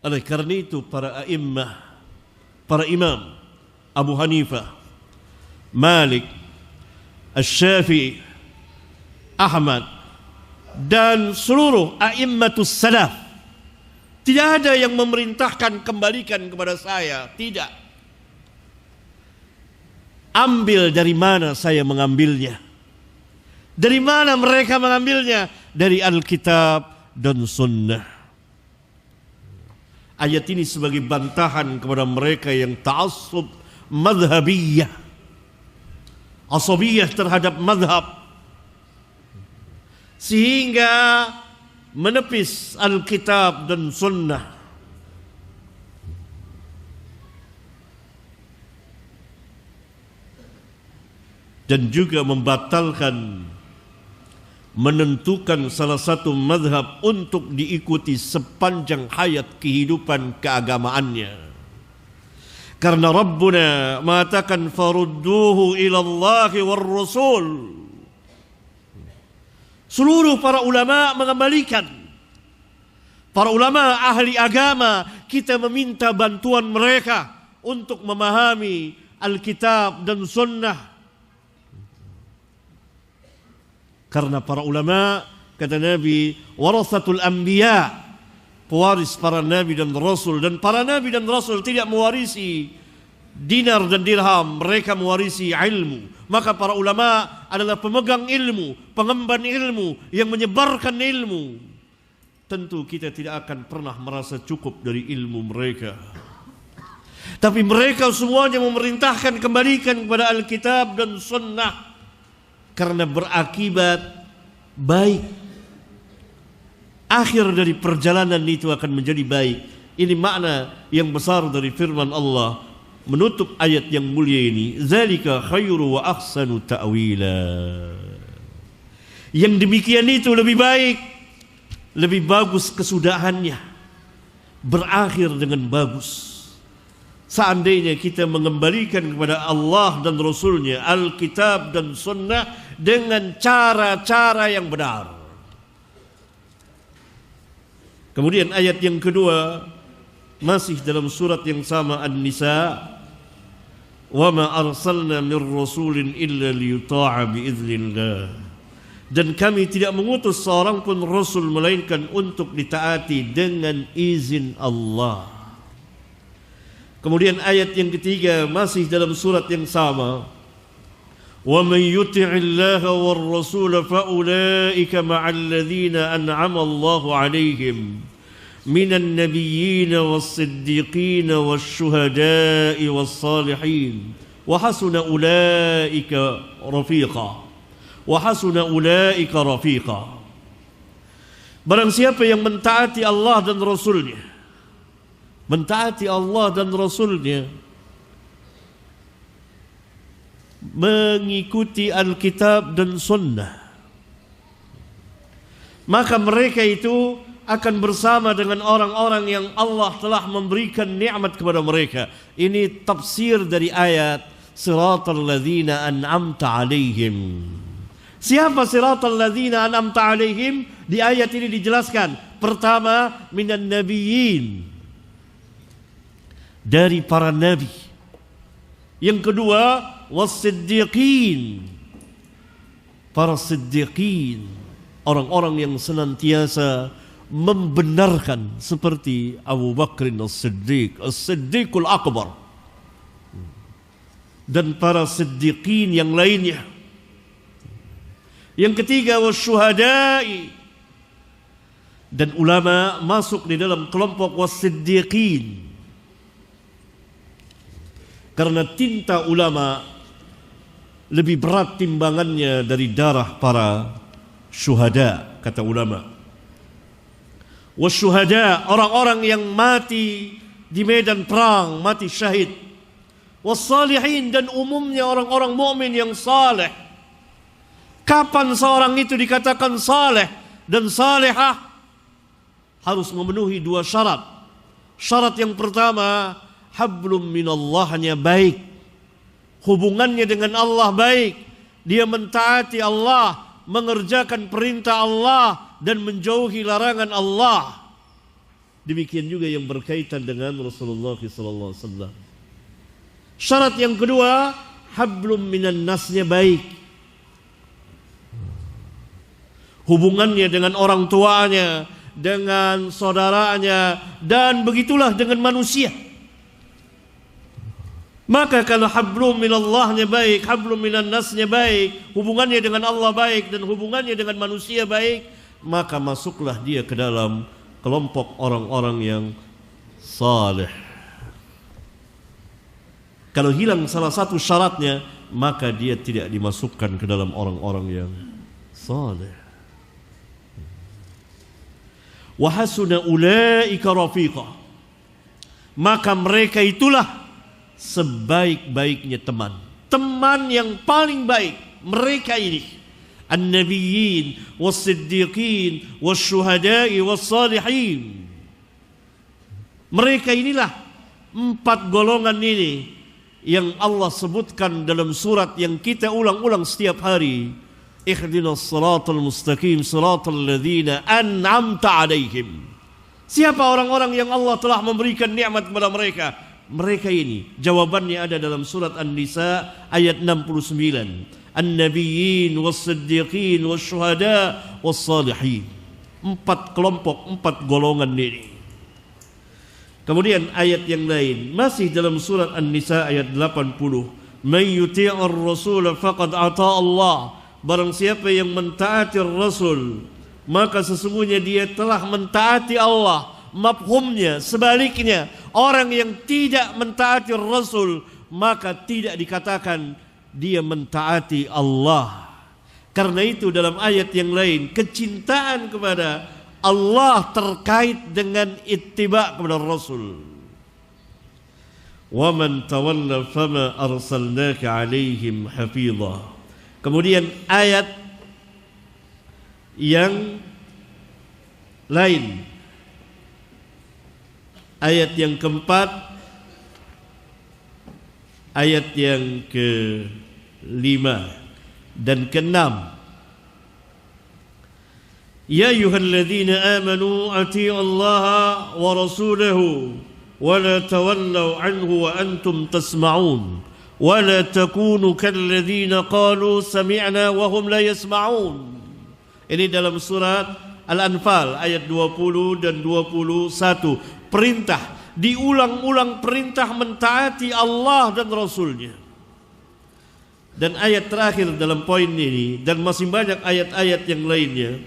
S1: Oleh karena itu para a'immah, para imam Abu Hanifah, Malik, Asy-Syafi'i, Ahmad, dan seluruh a'immatus salaf, tidak ada yang memerintahkan kembalikan kepada saya. Tidak. Ambil dari mana saya mengambilnya? Dari mana mereka mengambilnya? Dari Alkitab dan Sunnah. Ayat ini sebagai bantahan kepada mereka yang ta'assub madhabiyah, asabiyah terhadap madhab, sehingga menepis Alkitab dan Sunnah. dan juga membatalkan menentukan salah satu mazhab untuk diikuti sepanjang hayat kehidupan keagamaannya. Karena Rabbuna mengatakan farudduhu ilallahi war rasul. Seluruh para ulama mengembalikan. Para ulama ahli agama, kita meminta bantuan mereka untuk memahami Alkitab dan Sunnah. Karena para ulama, kata Nabi, warasatul anbiya, pewaris para nabi dan rasul. Dan para nabi dan rasul tidak mewarisi dinar dan dirham, mereka mewarisi ilmu. Maka para ulama adalah pemegang ilmu, pengemban ilmu, yang menyebarkan ilmu. Tentu kita tidak akan pernah merasa cukup dari ilmu mereka. Tapi mereka semuanya memerintahkan kembalikan kepada Alkitab dan Sunnah, karena berakibat baik. Akhir dari perjalanan itu akan menjadi baik. Ini makna yang besar dari firman Allah menutup ayat yang mulia ini. Zalika khairu wa ahsanu ta'wila. Yang demikian itu lebih baik, lebih bagus kesudahannya, berakhir dengan bagus. Seandainya kita mengembalikan kepada Allah dan Rasulnya, Alkitab dan Sunnah dengan cara-cara yang benar. Kemudian ayat yang kedua masih dalam surat yang sama, An-Nisa, wa ma arsalna mir rasulin illa liyuta'a biiznillah. Dan kami tidak mengutus seorang pun rasul melainkan untuk ditaati dengan izin Allah. Kemudian ayat yang ketiga masih dalam surat yang sama, wa man yuti'illaha war rasul fa ulaika ma'al ladzina an'ama Allahu 'alaihim minan nabiyyin was-siddiqin wasyuhada'i was-salihin wa hasuna ulaika rafiqa. Barang siapa yang mentaati Allah dan Rasulnya, mentaati Allah dan Rasulnya, mengikuti Alkitab dan Sunnah, maka mereka itu akan bersama dengan orang-orang yang Allah telah memberikan nikmat kepada mereka. Ini tafsir dari ayat siratal ladzina an'amta alaihim. Siapa siratal ladzina an'amta alaihim? Di ayat ini dijelaskan. Pertama, minan nabiyyin, dari para nabi. Yang kedua, was-siddiqin, para siddiqin, orang-orang yang senantiasa membenarkan, seperti Abu Bakr as-Siddiq, as-Siddiqul Akbar, dan para siddiqin yang lainnya. Yang ketiga, wasyuhada'i, dan ulama masuk di dalam kelompok was-siddiqin, karena tinta ulama lebih berat timbangannya dari darah para syuhada, kata ulama. Wasyuhada, orang-orang yang mati di medan perang, mati syahid. Wassalihin, dan umumnya orang-orang mukmin yang saleh. Kapan seorang itu dikatakan saleh dan salehah? Harus memenuhi dua syarat. Syarat yang pertama, hablum minallahnya baik, hubungannya dengan Allah baik, dia mentaati Allah, mengerjakan perintah Allah dan menjauhi larangan Allah. Demikian juga yang berkaitan dengan Rasulullah SAW. Syarat yang kedua, hablum minan nasnya baik, hubungannya dengan orang tuanya, dengan saudaranya, dan begitulah dengan manusia. Maka kalau hablum minallahnya baik, hablum minan nasnya baik, hubungannya dengan Allah baik dan hubungannya dengan manusia baik, maka masuklah dia ke dalam kelompok orang-orang yang saleh. Kalau hilang salah satu syaratnya, maka dia tidak dimasukkan ke dalam orang-orang yang saleh. Wa hasuna ulaika rafiqa, maka mereka itulah sebaik-baiknya teman. teman yang paling baik mereka ini, an-nabiyyin was-siddiqin was-syuhada'i was-salihin. Mereka inilah 4 golongan ini yang Allah sebutkan dalam surat yang kita ulang-ulang setiap hari. Ihdinas siratal mustaqim siratal ladzina an'amta 'alaihim. Siapa orang-orang yang Allah telah memberikan nikmat kepada mereka? Mereka ini. Jawabannya ada dalam surat An-Nisa ayat 69. An-nabiyyin was-siddiqin was-syuhada was-salihin. 4 kelompok, 4 golongan ini. Kemudian ayat yang lain masih dalam surat An-Nisa ayat 80. Man yuti'ir rasul faqad ata Allah. Barang siapa yang mentaati Rasul, maka sesungguhnya dia telah mentaati Allah. Mafhumnya sebaliknya, orang yang tidak mentaati Rasul maka tidak dikatakan dia mentaati Allah. Karena itu dalam ayat yang lain, kecintaan kepada Allah terkait dengan ittiba kepada Rasul. Wa man tawalla fama arsalnaka 'alaihim hafidha. Kemudian ayat yang lain, ayat yang keempat, ayat yang ke-5 dan ke-6. Ya ayyuhalladzina amanu atii'u Allaha wa rasulahu wa la tawallau anhu wa antum tasma'un wa la takunu kalladzina qalu sami'na wa hum la yasma'un. Ini dalam surat Al-Anfal ayat 20 dan 21. Perintah, diulang-ulang perintah mentaati Allah dan Rasulnya. Dan ayat terakhir dalam poin ini, dan masih banyak ayat-ayat yang lainnya.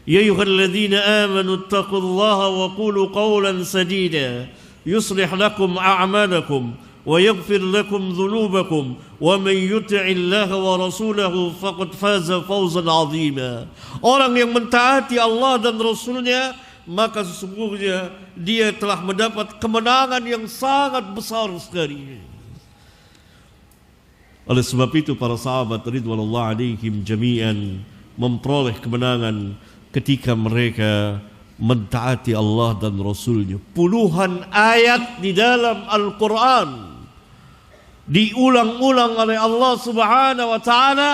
S1: Ya ayyuhalladzina amanu taqullaha wa qulu qawlan sadida yuslih lakum a'malakum wa yaghfir lakum dhunubakum wa man yuti'illaha wa rasulahu faqad faza fawzan 'azima. Orang yang mentaati Allah dan Rasulnya, maka sesungguhnya dia telah mendapat kemenangan yang sangat besar sekali. Oleh sebab itu para sahabat ridwanullah alaihim jami'an memperoleh kemenangan ketika mereka mentaati Allah dan Rasulnya. Puluhan ayat di dalam Al-Quran diulang-ulang oleh Allah Subhanahu wa ta'ala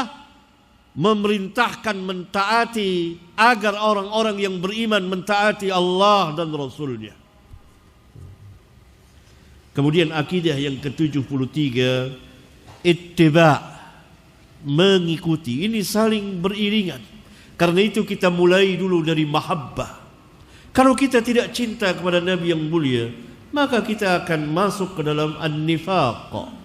S1: memerintahkan mentaati, agar orang-orang yang beriman mentaati Allah dan Rasulnya. Kemudian akidah yang ke-73, ittiba, mengikuti. Ini saling beriringan. Karena itu kita mulai dulu dari mahabbah. Kalau kita tidak cinta kepada Nabi yang mulia, maka kita akan masuk ke dalam an-nifaq.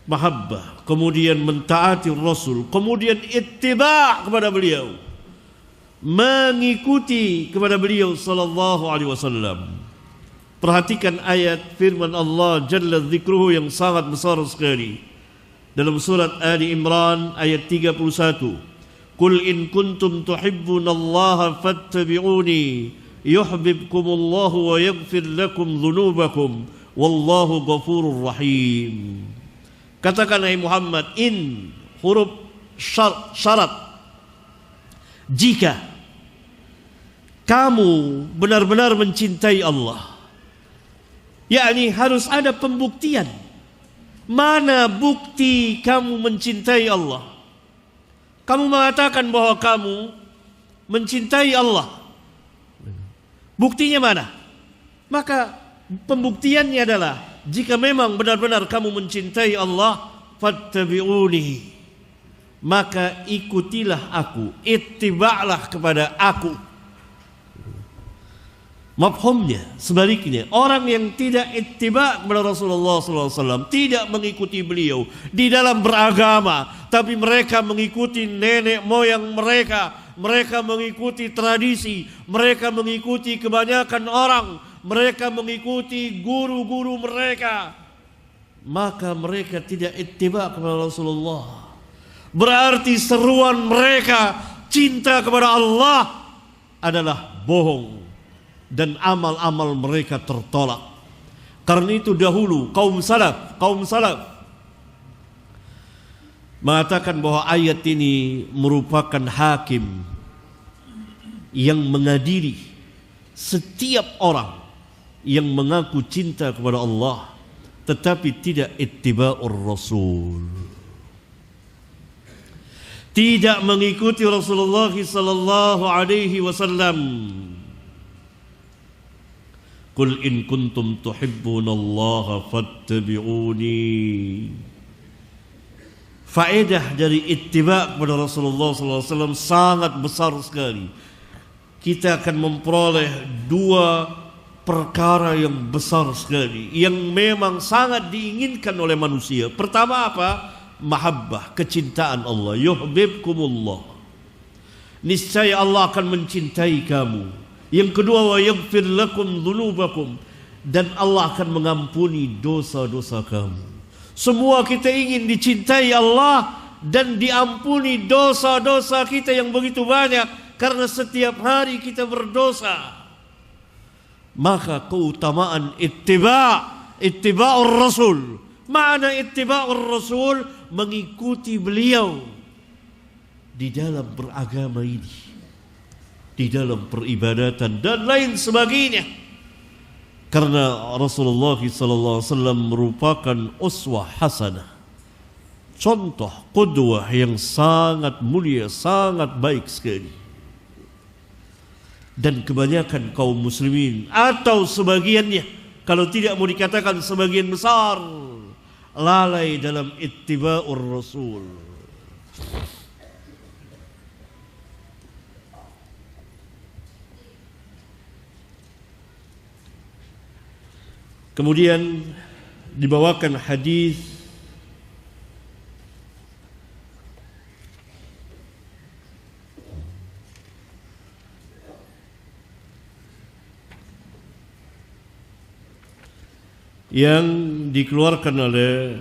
S1: Mahabbah, kemudian mentaati Rasul, kemudian ittiba kepada beliau, mengikuti kepada beliau sallallahu alaihi wasallam. Perhatikan ayat firman Allah jalla dzikruhu yang sangat besar sekali dalam surat Ali Imran ayat 31. Qul in kuntum tuhibbunallaha fattabi'uni yuhibbukumullahu wa yaghfir lakum dhunubakum wallahu ghafurur rahim. Katakan hai Muhammad, in huruf syarat, jika kamu benar-benar mencintai Allah, yakni harus ada pembuktian. Mana bukti kamu mencintai Allah? Kamu mengatakan bahwa kamu mencintai Allah, buktinya mana? Maka pembuktiannya adalah, jika memang benar-benar kamu mencintai Allah, fattabi'uni, maka ikutilah aku, ittiba'lah kepada aku. Mafhumnya sebaliknya, orang yang tidak ittiba kepada Rasulullah SAW, tidak mengikuti beliau di dalam beragama, tapi mereka mengikuti nenek moyang mereka, mereka mengikuti tradisi, mereka mengikuti kebanyakan orang, mereka mengikuti guru-guru mereka, maka mereka tidak ittiba kepada Rasulullah. Berarti seruan mereka cinta kepada Allah adalah bohong, dan amal-amal mereka tertolak. Karena itu dahulu kaum salaf mengatakan bahwa ayat ini merupakan hakim yang mengadili setiap orang yang mengaku cinta kepada Allah tetapi tidak ittiba'ur rasul, tidak mengikuti Rasulullah sallallahu alaihi wasallam. Qul in kuntum tuhibbunallaha fattabi'uni. Faedah dari ittiba' kepada Rasulullah sallallahu alaihi wasallam sangat besar sekali. Kita akan memperoleh dua perkara yang besar sekali yang memang sangat diinginkan oleh manusia. Pertama apa? Mahabbah, kecintaan Allah. Yuhibbukumullah. Niscaya Allah akan mencintai kamu. Yang kedua, wa yaghfir lakum dzunubakum, dan Allah akan mengampuni dosa-dosa kamu. Semua kita ingin dicintai Allah dan diampuni dosa-dosa kita yang begitu banyak karena setiap hari kita berdosa. Maka keutamaan ittiba'ur rasul. Makna ittiba'ur rasul mengikuti beliau di dalam beragama ini, di dalam peribadatan dan lain sebagainya. Karena Rasulullah SAW merupakan uswah hasanah, contoh qudwah yang sangat mulia, sangat baik sekali. Dan kebanyakan kaum muslimin atau sebagiannya, kalau tidak mau dikatakan sebagian besar, lalai dalam ittiba'ur rasul. Kemudian dibawakan hadis yang dikeluarkan oleh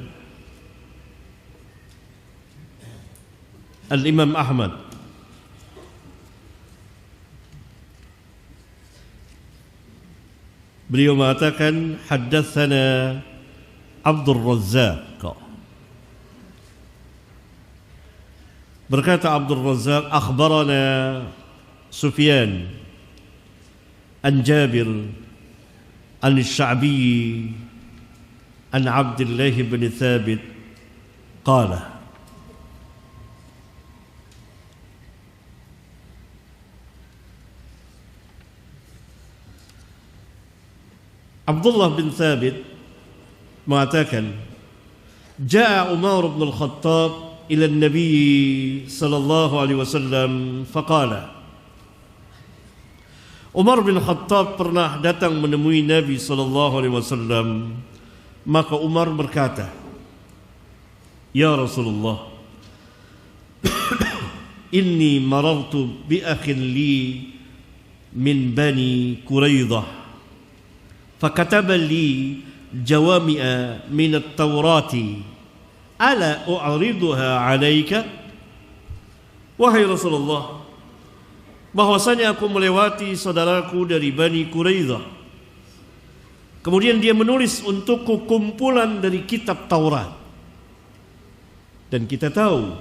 S1: Al-Imam Ahmad. Beliau mengatakan haddatsana Abdul Razzaq. Berkata Abdul Razzaq, akhbarana Sufyan an Jabir an Sya'bi an Abdullah bin Thabit qala Abdullah bin Thabit mengatakan, Ja'a Umar bin Al-Khattab ila Nabi sallallahu alaihi wasallam faqala. Umar bin Khattab pernah datang menemui Nabi sallallahu alaihi wasallam, maka Umar berkata, Ya Rasulullah, inni marartu bi akhin li min Bani Quraidah فكتب لي جوامع من التوراة ألا أعرضها عليك. Wahai Rasulullah, bahwasanya aku melewati saudaraku dari Bani Quraidah, kemudian dia menulis untukku kumpulan dari kitab Taurat. Dan kita tahu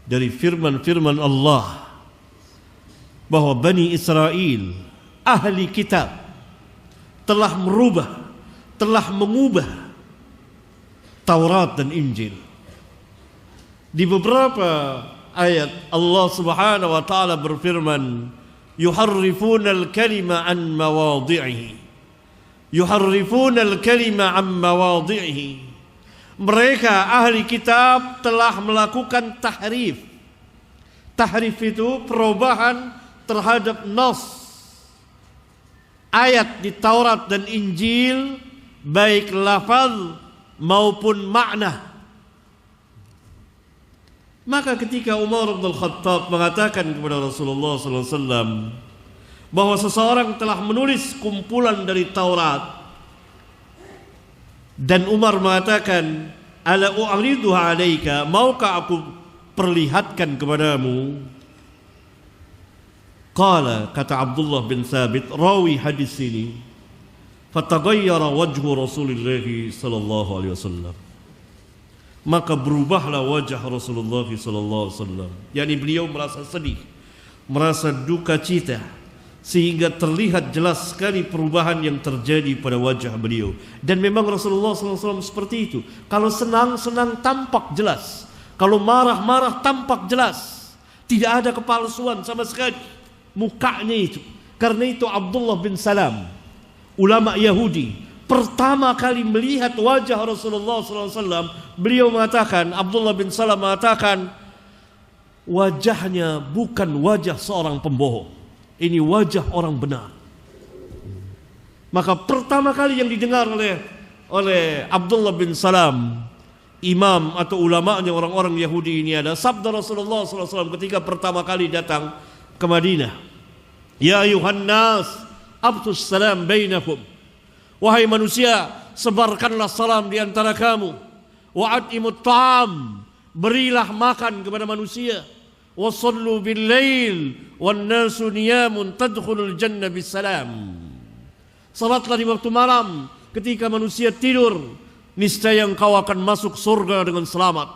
S1: dari firman-firman Allah bahwa Bani Israel, ahli kitab, telah mengubah Taurat dan Injil. Di beberapa ayat Allah Subhanahu wa taala berfirman, yuharrifuna al-kalima an mawadhi'ihi. Yuharrifuna al-kalima an mawadhi'ihi. Mereka ahli kitab telah melakukan tahrif. Tahrif itu perubahan terhadap nas ayat di Taurat dan Injil, baik lafaz maupun makna. Maka ketika Umar bin Khattab mengatakan kepada Rasulullah SAW bahwa seseorang telah menulis kumpulan dari Taurat, dan Umar mengatakan, ala u'riduha alaika, maukah aku perlihatkan kepadamu? Qala, kata Abdullah bin Thabit, rawi hadis ini, Fataghayyara wajhu Rasulullah sallallahu alaihi wasallam. Maka berubahlah wajah Rasulullah sallallahu alaihi wasallam. Yani beliau merasa sedih, merasa duka cita, sehingga terlihat jelas sekali perubahan yang terjadi pada wajah beliau. Dan memang Rasulullah sallallahu alaihi wasallam seperti itu. Kalau senang, senang tampak jelas. Kalau marah, marah tampak jelas. Tidak ada kepalsuan sama sekali mukanya itu. Karena itu Abdullah bin Salam, ulama Yahudi, pertama kali melihat wajah Rasulullah SAW, beliau mengatakan, Abdullah bin Salam mengatakan, wajahnya bukan wajah seorang pembohong, ini wajah orang benar. Maka pertama kali yang didengar oleh Abdullah bin Salam, imam atau ulamanya orang-orang Yahudi ini, ada sabda Rasulullah SAW ketika pertama kali datang ke Madinah. Ya ayuhan nas, abtus salam bainakum. Wahai manusia, sebarkanlah salam di antara kamu. Wa'atimut ta'am, berilah makan kepada manusia. Wasallu bil lail wan nasu niyamun tadkhulul jannah bis salam. Salatlah di waktu malam ketika manusia tidur, niscaya engkau akan masuk surga dengan selamat.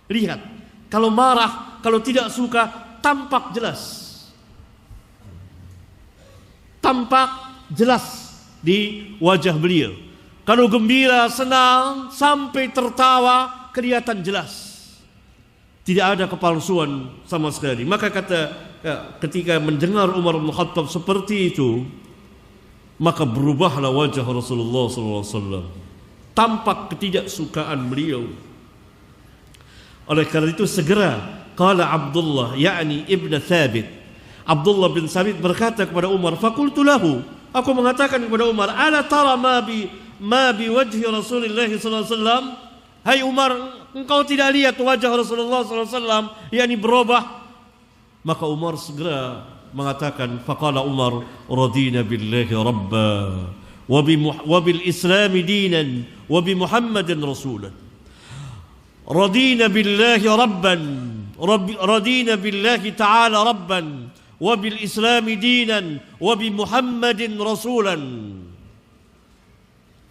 S1: Lihat, kalau marah, kalau tidak suka, tampak jelas. Tampak jelas di wajah beliau. Kalau gembira, senang, sampai tertawa, kelihatan jelas. Tidak ada kepalsuan sama sekali. Maka ketika mendengar Umar bin Khattab seperti itu, maka berubahlah wajah Rasulullah SAW. Tampak ketidaksukaan beliau. Oleh karena itu segera qala Abdullah, yakni Ibn Thabit, Abdullah bin Sabit berkata kepada Umar, fakultu lahu, aku mengatakan kepada Umar, ala tara ma bi wajhi Rasulullah sallallahu alaihi wasallam. Hai Umar, engkau tidak lihat wajah Rasulullah sallallahu alaihi wasallam yakni berubah? Maka Umar segera mengatakan, faqala Umar, radina billahi rabba wa bil islam dinan wa bi Muhammadin rasulan. Radina billahi rabban, radina billahi ta'ala rabban, wabil islami dinan wabi Muhammadin rasulan.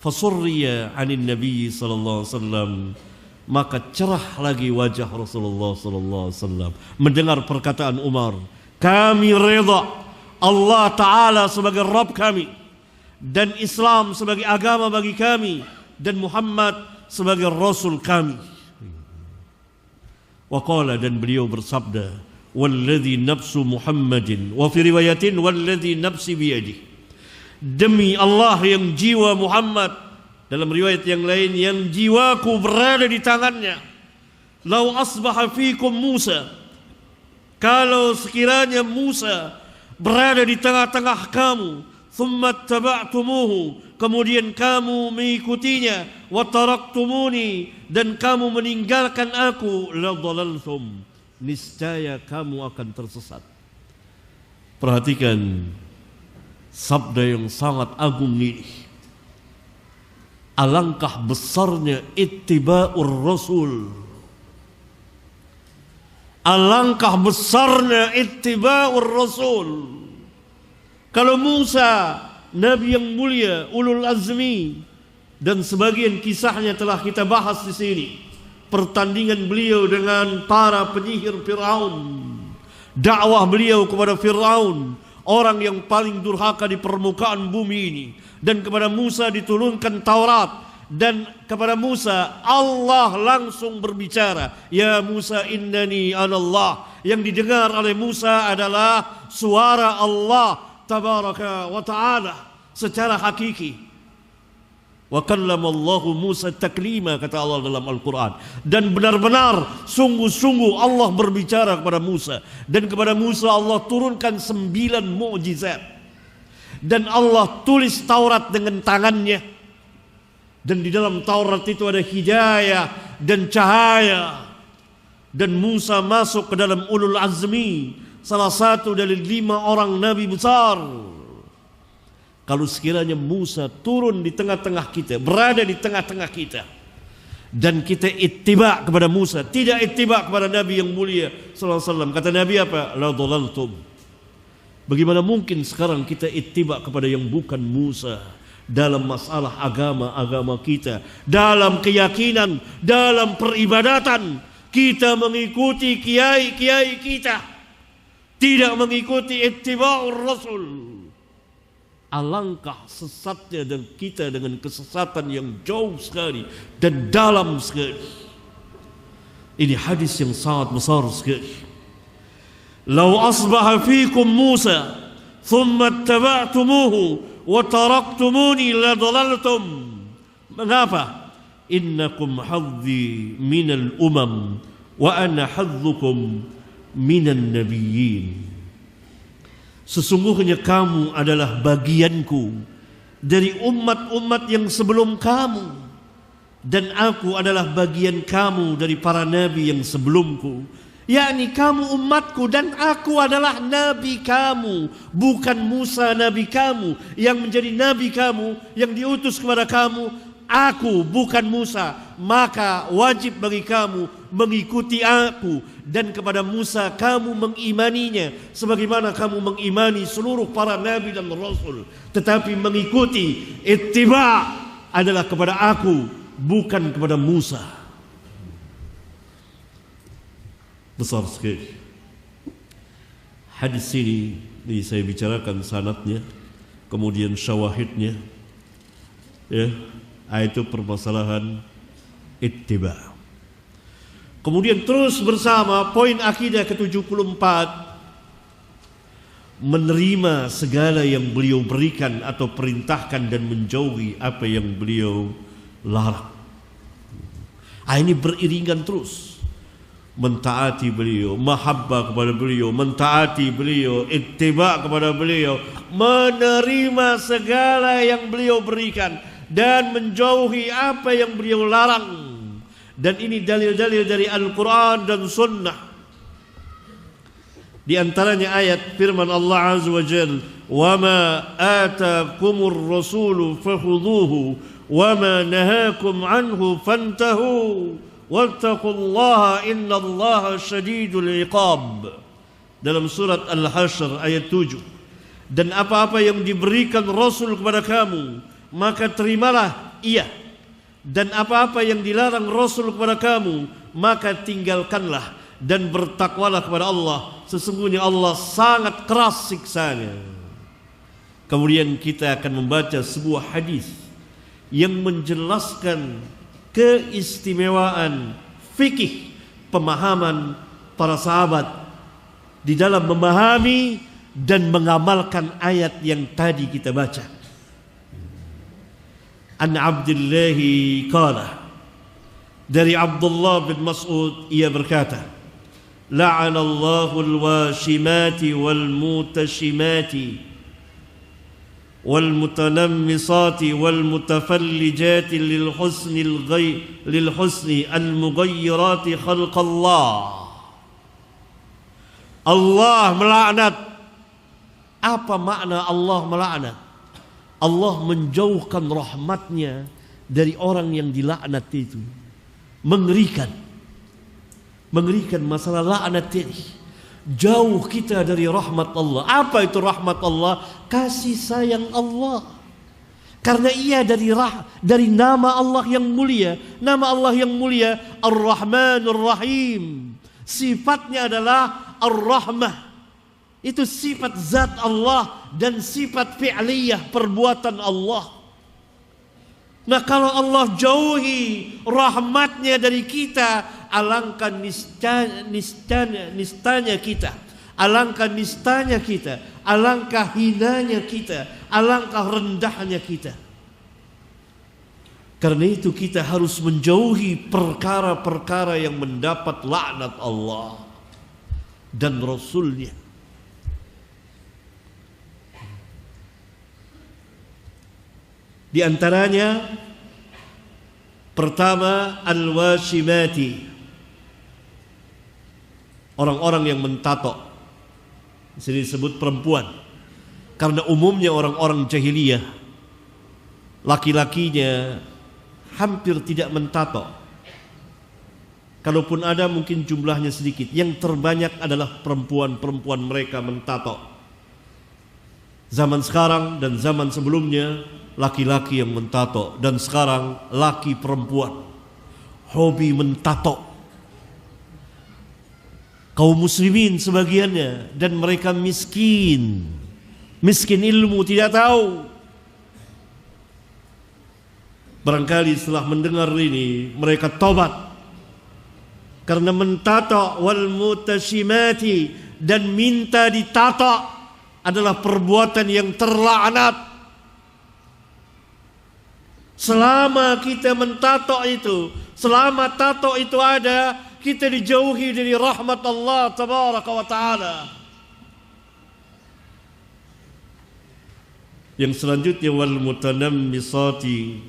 S1: Fasurriya anin Nabi sallallahu alaihi wasallam, maka cerah lagi wajah Rasulullah sallallahu alaihi wasallam mendengar perkataan Umar, kami reda Allah Ta'ala sebagai Rabb kami, dan Islam sebagai agama bagi kami, dan Muhammad sebagai Rasul kami. Waqala, dan beliau bersabda, walladzi nafsu Muhammadin, wa fi riwayatin walladzi nafsi biyadihi, demi Allah yang jiwa Muhammad, dalam riwayat yang lain yang jiwaku berada di tangannya. Lau asbaha fikum Musa, kalau sekiranya Musa berada di tengah-tengah kamu, thumma taba'tumuhu, kemudian kamu mengikutinya, wa taraktumuni, dan kamu meninggalkan aku, la dhalaltum, niscaya kamu akan tersesat. Perhatikan sabda yang sangat agung ini. Alangkah besarnya ittiba'ur Rasul. Alangkah besarnya ittiba'ur Rasul. Kalau Musa, Nabi yang mulia, ulul azmi, dan sebagian kisahnya telah kita bahas di sini. Pertandingan beliau dengan para penyihir Fir'aun, dakwah beliau kepada Fir'aun, orang yang paling durhaka di permukaan bumi ini. Dan kepada Musa diturunkan Taurat, dan kepada Musa Allah langsung berbicara, ya Musa innani anallah. Yang didengar oleh Musa adalah suara Allah tabaraka wa ta'ala secara hakiki. Wa kallamallahu Musa taklima, kata Allah dalam Al-Quran. Dan benar-benar sungguh-sungguh Allah berbicara kepada Musa. Dan kepada Musa Allah turunkan 9 mukjizat. Dan Allah tulis Taurat dengan tangannya. Dan di dalam Taurat itu ada hidayah dan cahaya. Dan Musa masuk ke dalam ulul azmi, salah satu dari 5 orang Nabi besar. Kalau sekiranya Musa turun di tengah-tengah kita, berada di tengah-tengah kita, dan kita ittiba kepada Musa, tidak ittiba kepada Nabi yang mulia sallallahu alaihi wasallam, kata Nabi apa? La dhalaltum, Bagaimana mungkin sekarang kita ittiba kepada yang bukan Musa dalam masalah agama kita, dalam keyakinan, dalam peribadatan. Kita mengikuti kiai-kiai kita, tidak mengikuti ittiba'ur Rasul. Alangkah sesatnya dan kita dengan kesesatan yang jauh sekali dan dalam sekali. Ini hadis yang sangat besar sekali. Lau asbaha fikum Musa thumma ittaba'tumuhu wa taraktumuni la dhalaltum. Mengapa? Innakum hadzi minal umam wa ana hadzukum minan nabiyyin. Sesungguhnya kamu adalah bagianku dari umat-umat yang sebelum kamu, dan aku adalah bagian kamu dari para nabi yang sebelumku. Yakni kamu umatku dan aku adalah nabi kamu, bukan Musa nabi kamu yang menjadi nabi kamu yang diutus kepada kamu. Aku bukan Musa, maka wajib bagi kamu mengikuti aku, dan kepada Musa kamu mengimaninya sebagaimana kamu mengimani seluruh para nabi dan rasul. Tetapi mengikuti ittiba adalah kepada aku, bukan kepada Musa. Besar sekali hadis ini saya bicarakan sanadnya, kemudian syawahidnya, ya, itu permasalahan ittiba. Kemudian terus bersama poin akidah ke-74, menerima segala yang beliau berikan atau perintahkan dan menjauhi apa yang beliau larang. Ini beriringan terus. Mentaati beliau, mahabbah kepada beliau, mentaati beliau, ittiba kepada beliau, menerima segala yang beliau berikan dan menjauhi apa yang beliau larang. Dan ini dalil-dalil dari Al-Quran dan Sunnah. Di antaranya ayat firman Allah Azza wa Jalla, وَمَا آتَاكُمُ الرَّسُولُ فَخُذُوهُ وَمَا نَهَاكُمْ عَنْهُ فَانْتَهُوا وَاتَّقُوا اللَّهَ إِنَّ اللَّهَ شَدِيدُ الْعِقَابِ. Dalam surat Al-Hasyr ayat 7. Dan apa-apa yang diberikan Rasul kepada kamu, maka terimalah ia. Dan apa-apa yang dilarang Rasul kepada kamu, maka tinggalkanlah. Dan bertakwalah kepada Allah, sesungguhnya Allah sangat keras siksanya. Kemudian kita akan membaca sebuah hadis yang menjelaskan keistimewaan fikih pemahaman para sahabat di dalam memahami dan mengamalkan ayat yang tadi kita baca. An Abdullah qala, dari Abdullah bin Mas'ud ia berkata, la'anallahu al-washimati wal-mutashimati والمتنمصات والمتفلجات للحسن المغيرات خلق الله. Allah melaknat. Apa makna Allah melaknat? Allah menjauhkan rahmatnya dari orang yang dilaknat itu. Mengerikan masalah laknat ini. Jauh kita dari rahmat Allah. Apa itu rahmat Allah? Kasih sayang Allah. Karena ia dari nama Allah yang mulia. Nama Allah yang mulia Ar-Rahmanur Rahim. Sifatnya adalah Ar-Rahmah. Itu sifat zat Allah dan sifat fi'liyah, perbuatan Allah. Nah, kalau Allah jauhi rahmatnya dari kita, alangkah nistanya kita, alangkah nistanya kita, alangkah hinanya kita, alangkah rendahnya kita. Karena itu kita harus menjauhi perkara-perkara yang mendapat laknat Allah dan Rasulnya. Di antaranya pertama al-washimati, orang-orang yang mentato. Di sini disebut perempuan karena umumnya orang-orang jahiliyah laki-lakinya hampir tidak mentato. Kalaupun ada mungkin jumlahnya sedikit. Yang terbanyak adalah perempuan-perempuan mereka mentato. Zaman sekarang dan zaman sebelumnya laki-laki yang mentato, dan sekarang laki perempuan hobi mentato. Kaum muslimin sebagiannya, dan mereka miskin ilmu, tidak tahu. Barangkali setelah mendengar ini mereka tobat, karena mentato wal mutashimati, dan minta ditato adalah perbuatan yang terlaknat. Selama kita mentato itu, selama tato itu ada, kita dijauhi dari rahmat Allah tabaraka wa ta'ala. Yang selanjutnya wal mutanammisati,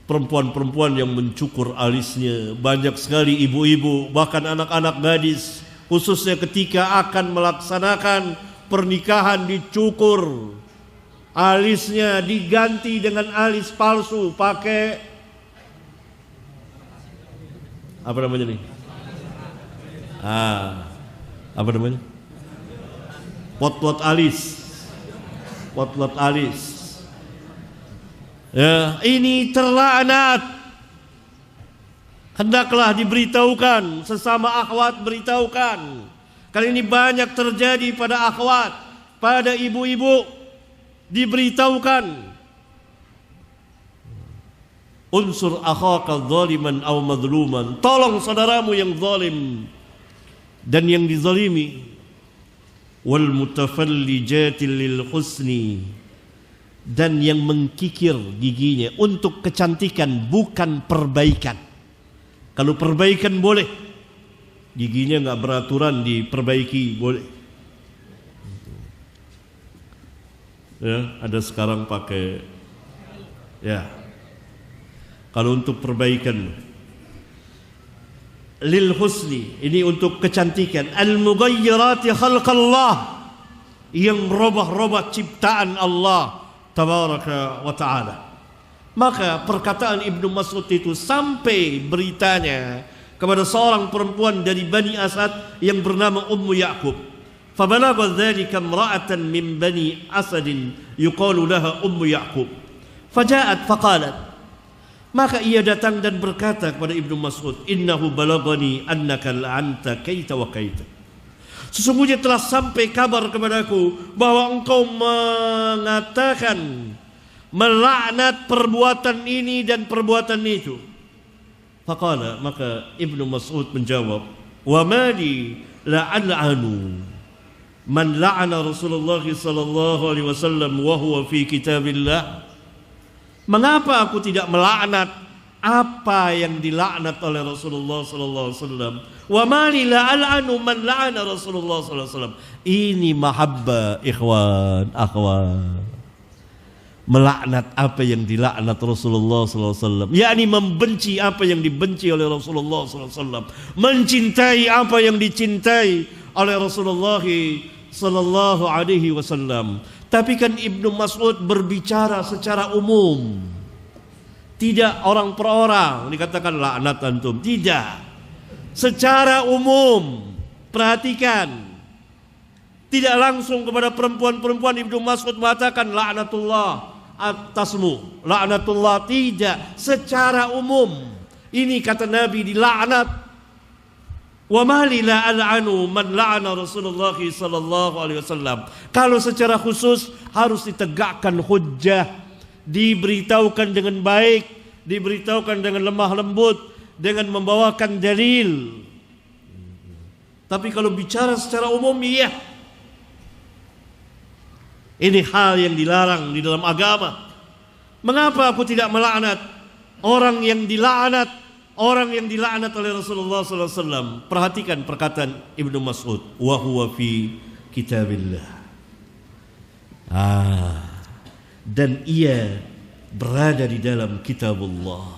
S1: perempuan-perempuan yang mencukur alisnya. Banyak sekali ibu-ibu, bahkan anak-anak gadis, khususnya ketika akan melaksanakan pernikahan, dicukur alisnya, diganti dengan alis palsu, pakai apa namanya nih? Apa namanya? Potlot alis. Ya, ini terlaknat. Hendaklah diberitahukan, sesama akhwat beritahukan. Kali ini banyak terjadi pada akhwat, pada ibu-ibu, diberitahukan. Unsur akhaka zaliman aw madluman, tolong saudaramu yang zalim dan yang dizalimi. Wal mutafallijati lil husni, dan yang mengkikir giginya untuk kecantikan, bukan perbaikan. Kalau perbaikan boleh, giginya nggak beraturan, diperbaiki boleh. Ya, ada sekarang pakai, ya. Kalau untuk perbaikan, lil husni, ini untuk kecantikan. Al mughayyirati khalqallah, yang robah-robah ciptaan Allah tabaraka wa ta'ala. Maka perkataan Ibnu Mas'ud itu sampai beritanya kepada seorang perempuan dari Bani Asad yang bernama Ummu Ya'qub. Fabalagha dzalika imra'atan min Bani Asadin yuqalu laha Ummu Ya'qub. Faja'at faqalat, maka ia datang dan berkata kepada Ibnu Mas'ud, innahu balaghani annaka la'anta kaita wa kaita. Sesungguhnya telah sampai kabar kepadaku bahwa engkau mengatakan, melaknat perbuatan ini dan perbuatan itu. Faqala, maka Ibnu Mas'ud menjawab, wa mali la'al'anu man la'ana Rasulullah sallallahu alaihi wasallam wa huwa fi kitabillah. Mengapa aku tidak melaknat apa yang dilaknat oleh Rasulullah sallallahu alaihi wasallam? Wa mali la'al'anu man la'ana Rasulullah sallallahu alaihi wasallam. Ini mahabbah, ikhwan, akhwat. Melaknat apa yang dilaknat Rasulullah sallallahu alaihi wasallam, yakni membenci apa yang dibenci oleh Rasulullah sallallahu alaihi wasallam, mencintai apa yang dicintai oleh Rasulullah sallallahu alaihi wasallam. Tapi kan Ibnu Mas'ud berbicara secara umum, tidak orang per orang dikatakan laknat antum, tidak, secara umum. Perhatikan, tidak langsung kepada perempuan-perempuan Ibnu Mas'ud mengatakan laknatullah atasmu, laknatullah, tidak, secara umum. Ini kata Nabi dilaknat. Wa mali la'al'anu man la'ana Rasulullah sallallahu alaihi wasallam. Kalau secara khusus harus ditegakkan hujjah, diberitahukan dengan baik, diberitahukan dengan lemah lembut, dengan membawakan dalil. Tapi kalau bicara secara umum, iya, ini hal yang dilarang di dalam agama. Mengapa aku tidak melaknat orang yang dilaknat, orang yang dilaknat oleh Rasulullah sallallahu alaihi wasallam? Perhatikan perkataan Ibnu Mas'ud, wa huwa fi kitabillah. Dan ia berada di dalam kitabullah.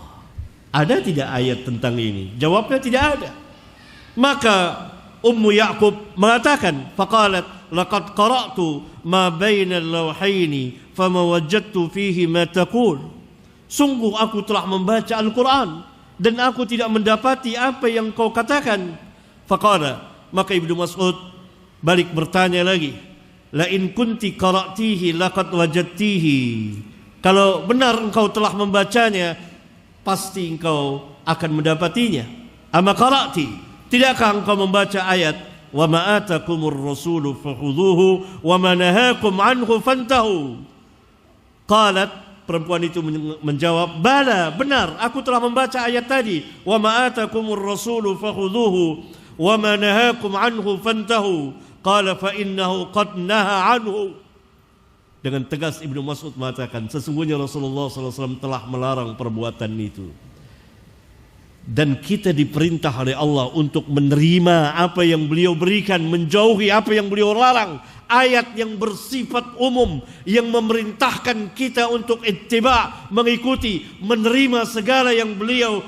S1: Ada tidak ayat tentang ini? Jawabnya tidak ada. Maka Ummu Ya'qub mengatakan, faqalat laqad qara'tu ma baina al-lawhaini fama wajadtu fihi ma taqul. Sungguh aku telah membaca Al-Quran dan aku tidak mendapati apa yang kau katakan. Faqala, maka Ibnu Mas'ud balik bertanya lagi, la in kunti qara'tihi laqad wajadtihi. Kalau benar engkau telah membacanya, pasti engkau akan mendapatinya. Ama qara'ti, tidakkah engkau membaca ayat wa ma atakumur rasulu fakhudhuhu wa ma nahakum anhu fantahu. Qalat, perempuan itu menjawab, bala, benar, aku telah membaca ayat tadi, wa ma atakumur rasulu fakhudhuhu wa ma nahakum anhu fantahu. Qala fa innahu qad naha anhu. Dengan tegas Ibnu Mas'ud mengatakan, sesungguhnya Rasulullah SAW telah melarang perbuatan itu. Dan kita diperintah oleh Allah untuk menerima apa yang beliau berikan, menjauhi apa yang beliau larang. Ayat yang bersifat umum, yang memerintahkan kita untuk ittiba, mengikuti, menerima segala yang beliau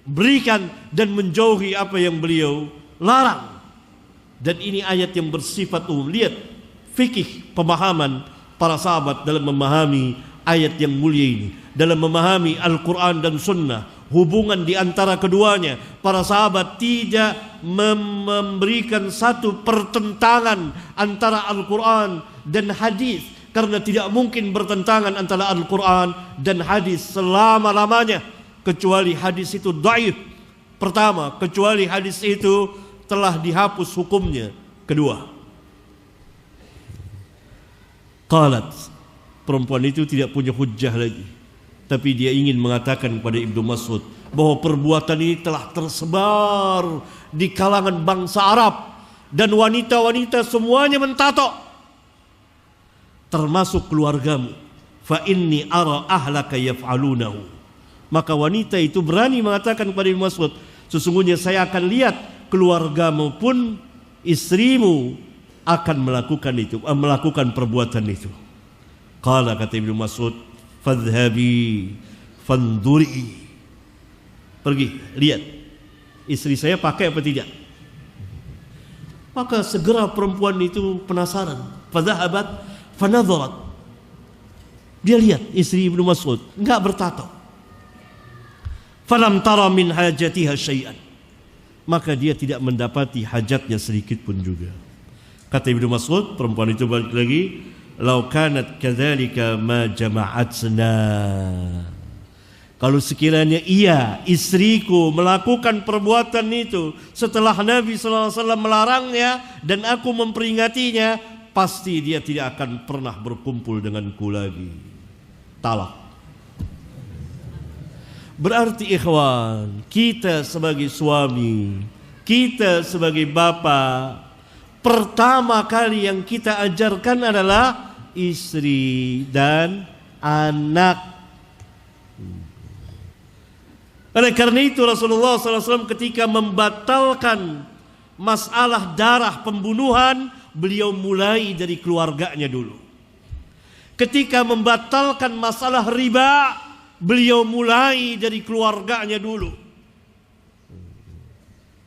S1: berikan dan menjauhi apa yang beliau larang. Dan ini ayat yang bersifat umum. Lihat fikih pemahaman para sahabat dalam memahami ayat yang mulia ini, dalam memahami Al-Quran dan Sunnah, hubungan di antara keduanya. Para sahabat tidak memberikan satu pertentangan antara Al-Quran dan hadis, karena tidak mungkin bertentangan antara Al-Quran dan hadis selama-lamanya, kecuali hadis itu dhaif. Pertama, kecuali hadis itu telah dihapus hukumnya. Kedua, qalat, perempuan itu tidak punya hujjah lagi, tapi dia ingin mengatakan kepada Ibnu Mas'ud bahwa perbuatan ini telah tersebar di kalangan bangsa Arab, dan wanita-wanita semuanya mentato, termasuk keluargamu. Fa inni ara ahlaka yaf'alunahu. Maka wanita itu berani mengatakan kepada Ibnu Mas'ud, sesungguhnya saya akan lihat keluargamu pun, istrimu akan melakukan perbuatan itu. Qala, kata Ibnu Mas'ud, fadhhabi fanduri, pergi lihat istri saya pakai apa tidak. Maka segera perempuan itu penasaran, fadhahabat fanadharat, dia lihat istri Ibnu Mas'ud enggak bertato. Falam tara min hajatiha syai'an, maka dia tidak mendapati hajatnya sedikit pun juga. Kata Ibnu Mas'ud, perempuan itu balik lagi, lau kanat kadzalika ma jama'atna. Kalau sekiranya iya, istriku melakukan perbuatan itu setelah Nabi SAW melarangnya dan aku memperingatinya, pasti dia tidak akan pernah berkumpul denganku lagi. Talak. Berarti ikhwan, kita sebagai suami, kita sebagai bapak, pertama kali yang kita ajarkan adalah istri dan anak. Oleh karena itu Rasulullah SAW ketika membatalkan masalah darah pembunuhan, beliau mulai dari keluarganya dulu. Ketika membatalkan masalah riba, beliau mulai dari keluarganya dulu.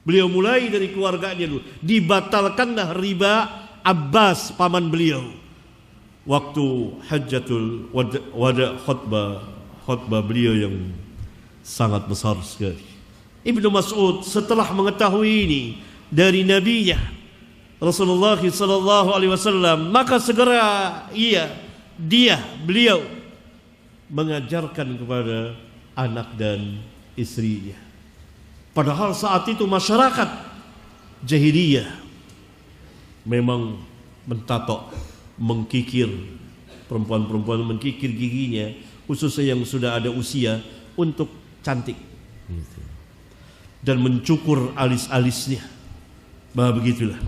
S1: Beliau mulai dari keluarganya dulu. Dibatalkanlah riba Abbas, paman beliau, waktu Hajjatul Wada, khutbah beliau yang sangat besar sekali. Ibnu Mas'ud setelah mengetahui ini dari nabinya Rasulullah SAW, maka segera beliau mengajarkan kepada anak dan istrinya. Padahal saat itu masyarakat jahiliyah memang mentato, mengkikir, perempuan-perempuan mengkikir giginya, khususnya yang sudah ada usia, untuk cantik dan mencukur alis-alisnya. Begitulah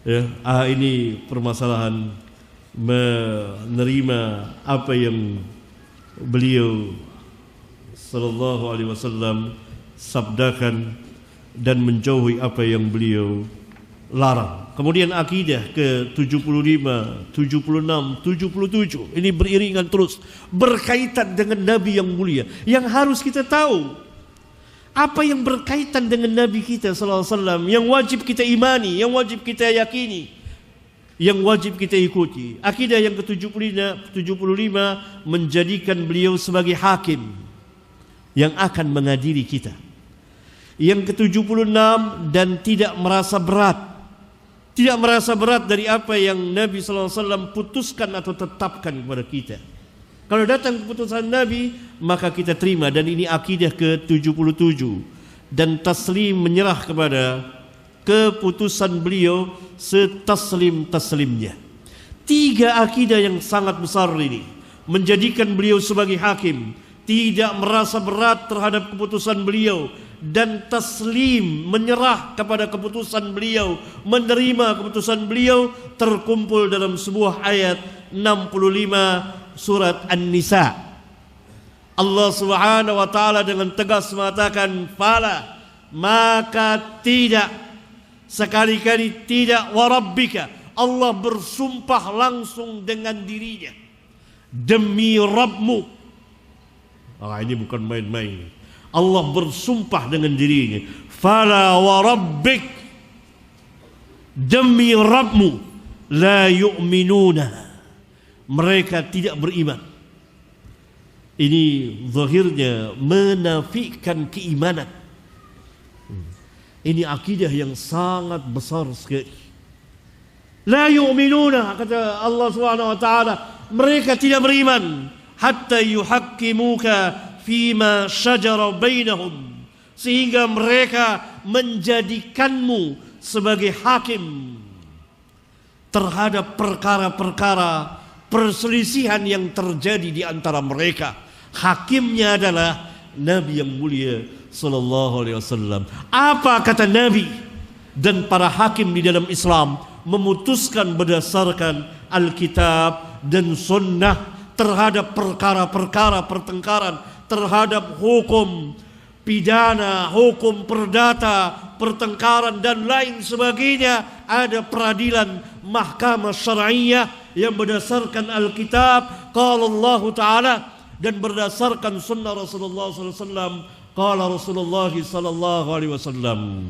S1: ya, ini permasalahan menerima apa yang beliau sallallahu alaihi wasallam sabdakan dan menjauhi apa yang beliau larang. Kemudian akidah ke 75, 76, 77 ini beriringan terus, berkaitan dengan Nabi yang mulia, yang harus kita tahu apa yang berkaitan dengan Nabi kita sallallahu alaihi wasallam, yang wajib kita imani, yang wajib kita yakini, yang wajib kita ikuti. Akidah yang ke-75 menjadikan beliau sebagai hakim yang akan mengadili kita. Yang ke-76, dan tidak merasa berat, tidak merasa berat dari apa yang Nabi SAW putuskan atau tetapkan kepada kita. Kalau datang keputusan Nabi, maka kita terima, dan ini akidah ke-77. Dan taslim, menyerah kepada keputusan beliau setaslim-taslimnya. 3 akidah yang sangat besar ini menjadikan beliau sebagai hakim, tidak merasa berat terhadap keputusan beliau, dan taslim, menyerah kepada keputusan beliau, menerima keputusan beliau, terkumpul dalam sebuah ayat 65 surat An-Nisa. Allah Subhanahu wa taala dengan tegas mengatakan, fala, maka tidak, sekali-kali tidak, wa rabbika, Allah bersumpah langsung dengan dirinya, demi Rabbmu. Ini bukan main-main. Allah bersumpah dengan dirinya, fala wa rabbik, demi Rabbmu, la yu'minuna, mereka tidak beriman. Ini zahirnya menafikan keimanan. Ini akidah yang sangat besar sekali. La yu'minuna, kata Allah Subhanahu wa taala, mereka tidak beriman hatta yuhaqqimuka fima syajara bainahum, sehingga mereka menjadikanmu sebagai hakim terhadap perkara-perkara perselisihan yang terjadi di antara mereka. Hakimnya adalah Nabi yang mulia sallallahu alaihi wasallam. Apa kata Nabi? Dan para hakim di dalam Islam memutuskan berdasarkan Alkitab dan Sunnah terhadap perkara-perkara pertengkaran, terhadap hukum pidana, hukum perdata, pertengkaran dan lain sebagainya. Ada peradilan mahkamah syar'iyah yang berdasarkan Alkitab, qala Allah Ta'ala, dan berdasarkan sunnah Rasulullah SAW, qala Rasulullah SAW.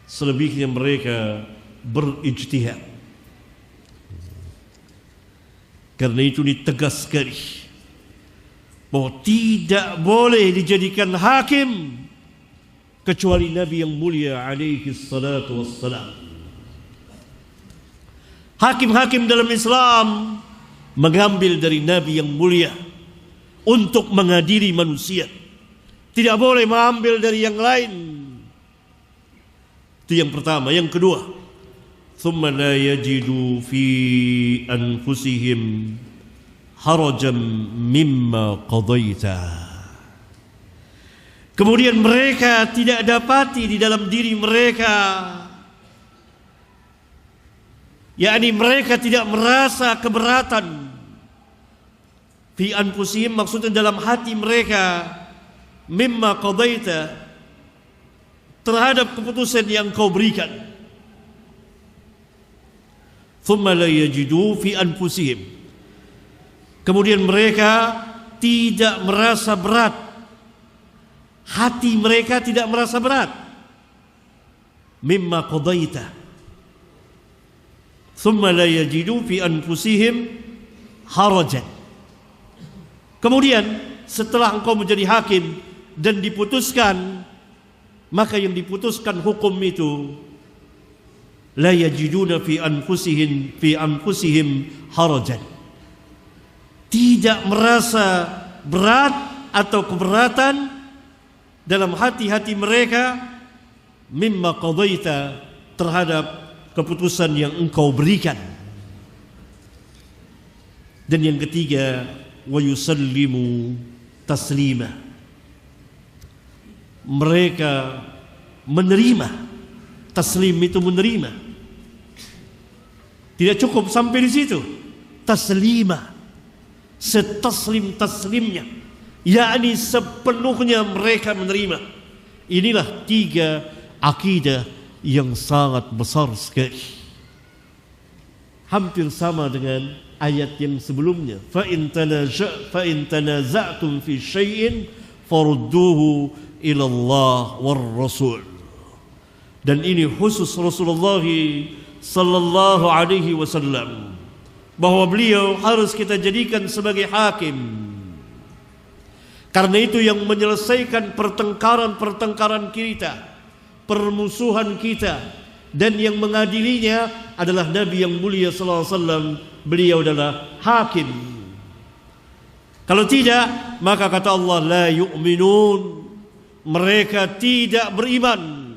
S1: Selebihnya mereka berijtihad. Karena itu ditegas sekali bahwa tidak boleh dijadikan hakim kecuali Nabi yang mulia alaihi salatu wassalam. Hakim-hakim dalam Islam mengambil dari Nabi yang mulia untuk mengadili manusia. Tidak boleh mengambil dari yang lain. Itu yang pertama. Yang kedua, thumma la yajidu fi anfusihim harajan mimma qadaita. Kemudian mereka tidak dapati di dalam diri mereka, yakni mereka tidak merasa keberatan. Fi anfusihim maksudnya dalam hati mereka, mimma qadaita, terhadap keputusan yang kau berikan. Thumma la yajidu fi anfusihim, kemudian mereka tidak merasa berat, hati mereka tidak merasa berat. Mimma qadaita, thumma la yajidu fi anfusihim harajan. Kemudian setelah engkau menjadi hakim dan diputuskan, maka yang diputuskan hukum itu la yajiduna fi anfusihim harajan, tidak merasa berat atau keberatan dalam hati-hati mereka, mimma qadaita, terhadap keputusan yang engkau berikan. Dan yang ketiga, wa yusallimu taslima, mereka menerima. Taslim itu menerima. Tidak cukup sampai di situ. Taslima, setaslim-taslimnya, yakni sepenuhnya mereka menerima. Inilah 3 akidah yang sangat besar sekali. Hampir sama dengan ayat yang sebelumnya, fa in tanaza'tum fi syai'in farudduhu ila Allah war Rasul. Dan ini khusus Rasulullah sallallahu alaihi wasallam, bahwa beliau harus kita jadikan sebagai hakim. Karena itu yang menyelesaikan pertengkaran-pertengkaran kita, permusuhan kita, dan yang mengadilinya adalah Nabi yang mulia sallallahu alaihi wasallam. Beliau adalah hakim. Kalau tidak, maka kata Allah, la yu'minun, mereka tidak beriman.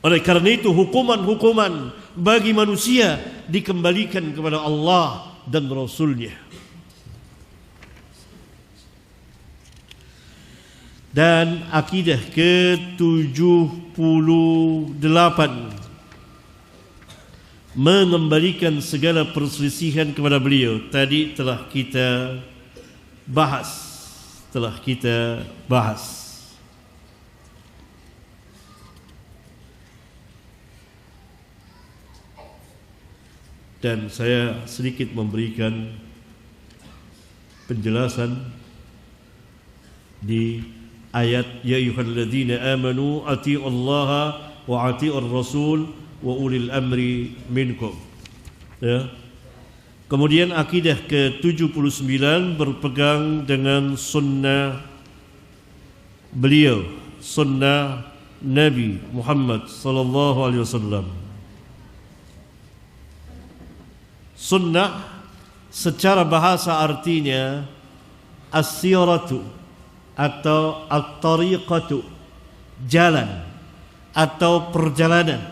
S1: Oleh karena itu hukuman-hukuman bagi manusia dikembalikan kepada Allah dan Rasulnya. Dan akidah ke-78, mengembalikan segala perselisihan kepada beliau. Tadi telah kita bahas. Dan saya sedikit memberikan penjelasan di ayat ya ayyuhalladzina amanu atiiullaha wa atiiur rasul wa ulil amri minkum. Ya. Kemudian akidah ke-79 berpegang dengan sunnah beliau, sunnah Nabi Muhammad sallallahu alaihi wasallam. Sunnah secara bahasa artinya as-siratu atau at-tariqatu, jalan atau perjalanan.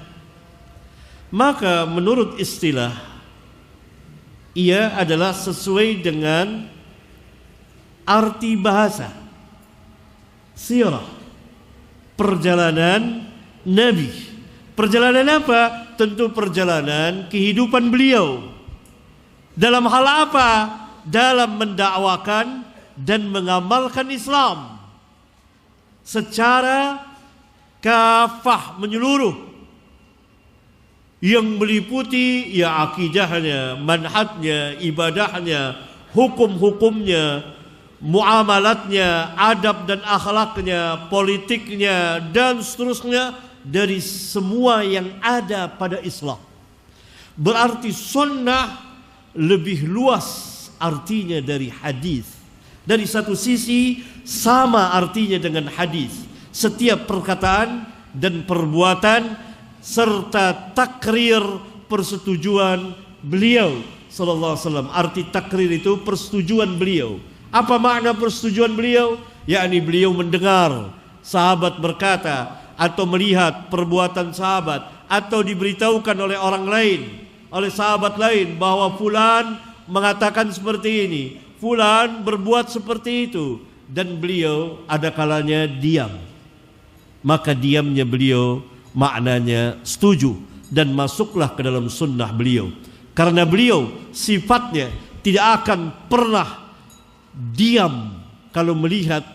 S1: Maka menurut istilah ia adalah sesuai dengan arti bahasa. Sirah, perjalanan Nabi. Perjalanan apa? Tentu perjalanan kehidupan beliau. Dalam hal apa? Dalam mendakwakan dan mengamalkan Islam secara kafah, menyeluruh, yang meliputi ya akidahnya, manhajnya, ibadahnya, hukum-hukumnya, muamalatnya, adab dan akhlaknya, politiknya, dan seterusnya, dari semua yang ada pada Islam. Berarti sunnah lebih luas artinya dari hadis. Dari satu sisi sama artinya dengan hadis. Setiap perkataan dan perbuatan serta takrir persetujuan beliau sallallahu alaihi wasallam. Arti takrir itu persetujuan beliau. Apa makna persetujuan beliau? Yakni beliau mendengar sahabat berkata atau melihat perbuatan sahabat atau diberitahukan oleh orang lain, oleh sahabat lain, bahwa fulan mengatakan seperti ini, fulan berbuat seperti itu, dan beliau ada kalanya diam. Maka diamnya beliau maknanya setuju dan masuklah ke dalam sunnah beliau. Karena beliau sifatnya tidak akan pernah diam kalau melihat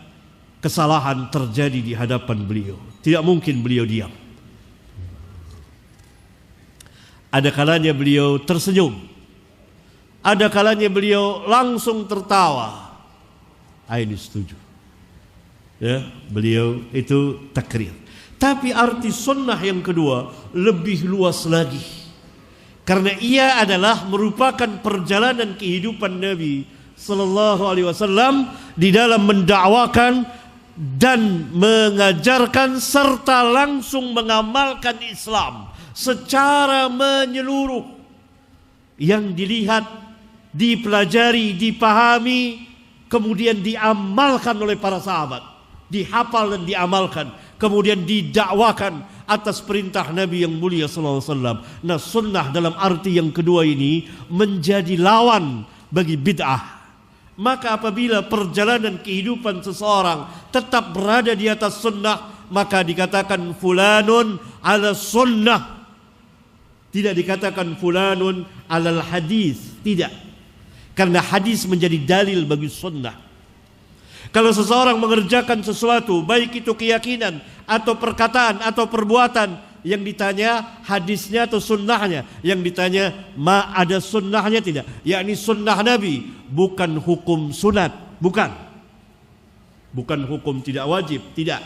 S1: kesalahan terjadi di hadapan beliau. Tidak mungkin beliau diam. Ada kalanya beliau tersenyum, ada kalanya beliau langsung tertawa. Ini setuju. Ya, beliau itu takrir. Tapi arti sunnah yang kedua lebih luas lagi, karena ia adalah merupakan perjalanan kehidupan Nabi sallallahu alaihi wasallam di dalam mendakwakan dan mengajarkan serta langsung mengamalkan Islam secara menyeluruh, yang dilihat, dipelajari, dipahami, kemudian diamalkan oleh para sahabat, dihafal dan diamalkan, kemudian didakwakan atas perintah Nabi yang mulia sallallahu alaihi wasallam. Nah, sunnah dalam arti yang kedua ini menjadi lawan bagi bid'ah. Maka apabila perjalanan kehidupan seseorang tetap berada di atas sunnah, maka dikatakan fulanun ala sunnah. Tidak dikatakan fulanun alal hadis, tidak. Karena hadis menjadi dalil bagi sunnah. Kalau seseorang mengerjakan sesuatu, baik itu keyakinan atau perkataan atau perbuatan, yang ditanya hadisnya atau sunnahnya, yang ditanya ada sunnahnya tidak, yakni sunnah Nabi, bukan hukum sunat, bukan hukum tidak wajib, tidak.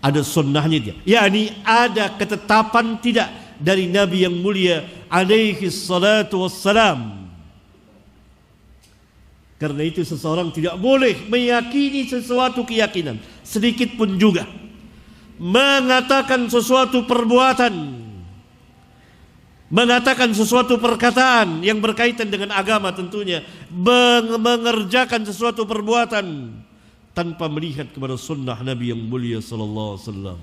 S1: Ada sunnahnya dia, yakni ada ketetapan tidak dari Nabi yang mulia alaihi salatu wassalam. Karena itu seseorang tidak boleh meyakini sesuatu keyakinan sedikit pun juga mengatakan sesuatu perbuatan, mengatakan sesuatu perkataan yang berkaitan dengan agama tentunya, mengerjakan sesuatu perbuatan tanpa melihat kepada sunnah Nabi yang mulia sallallahu alaihi wasallam.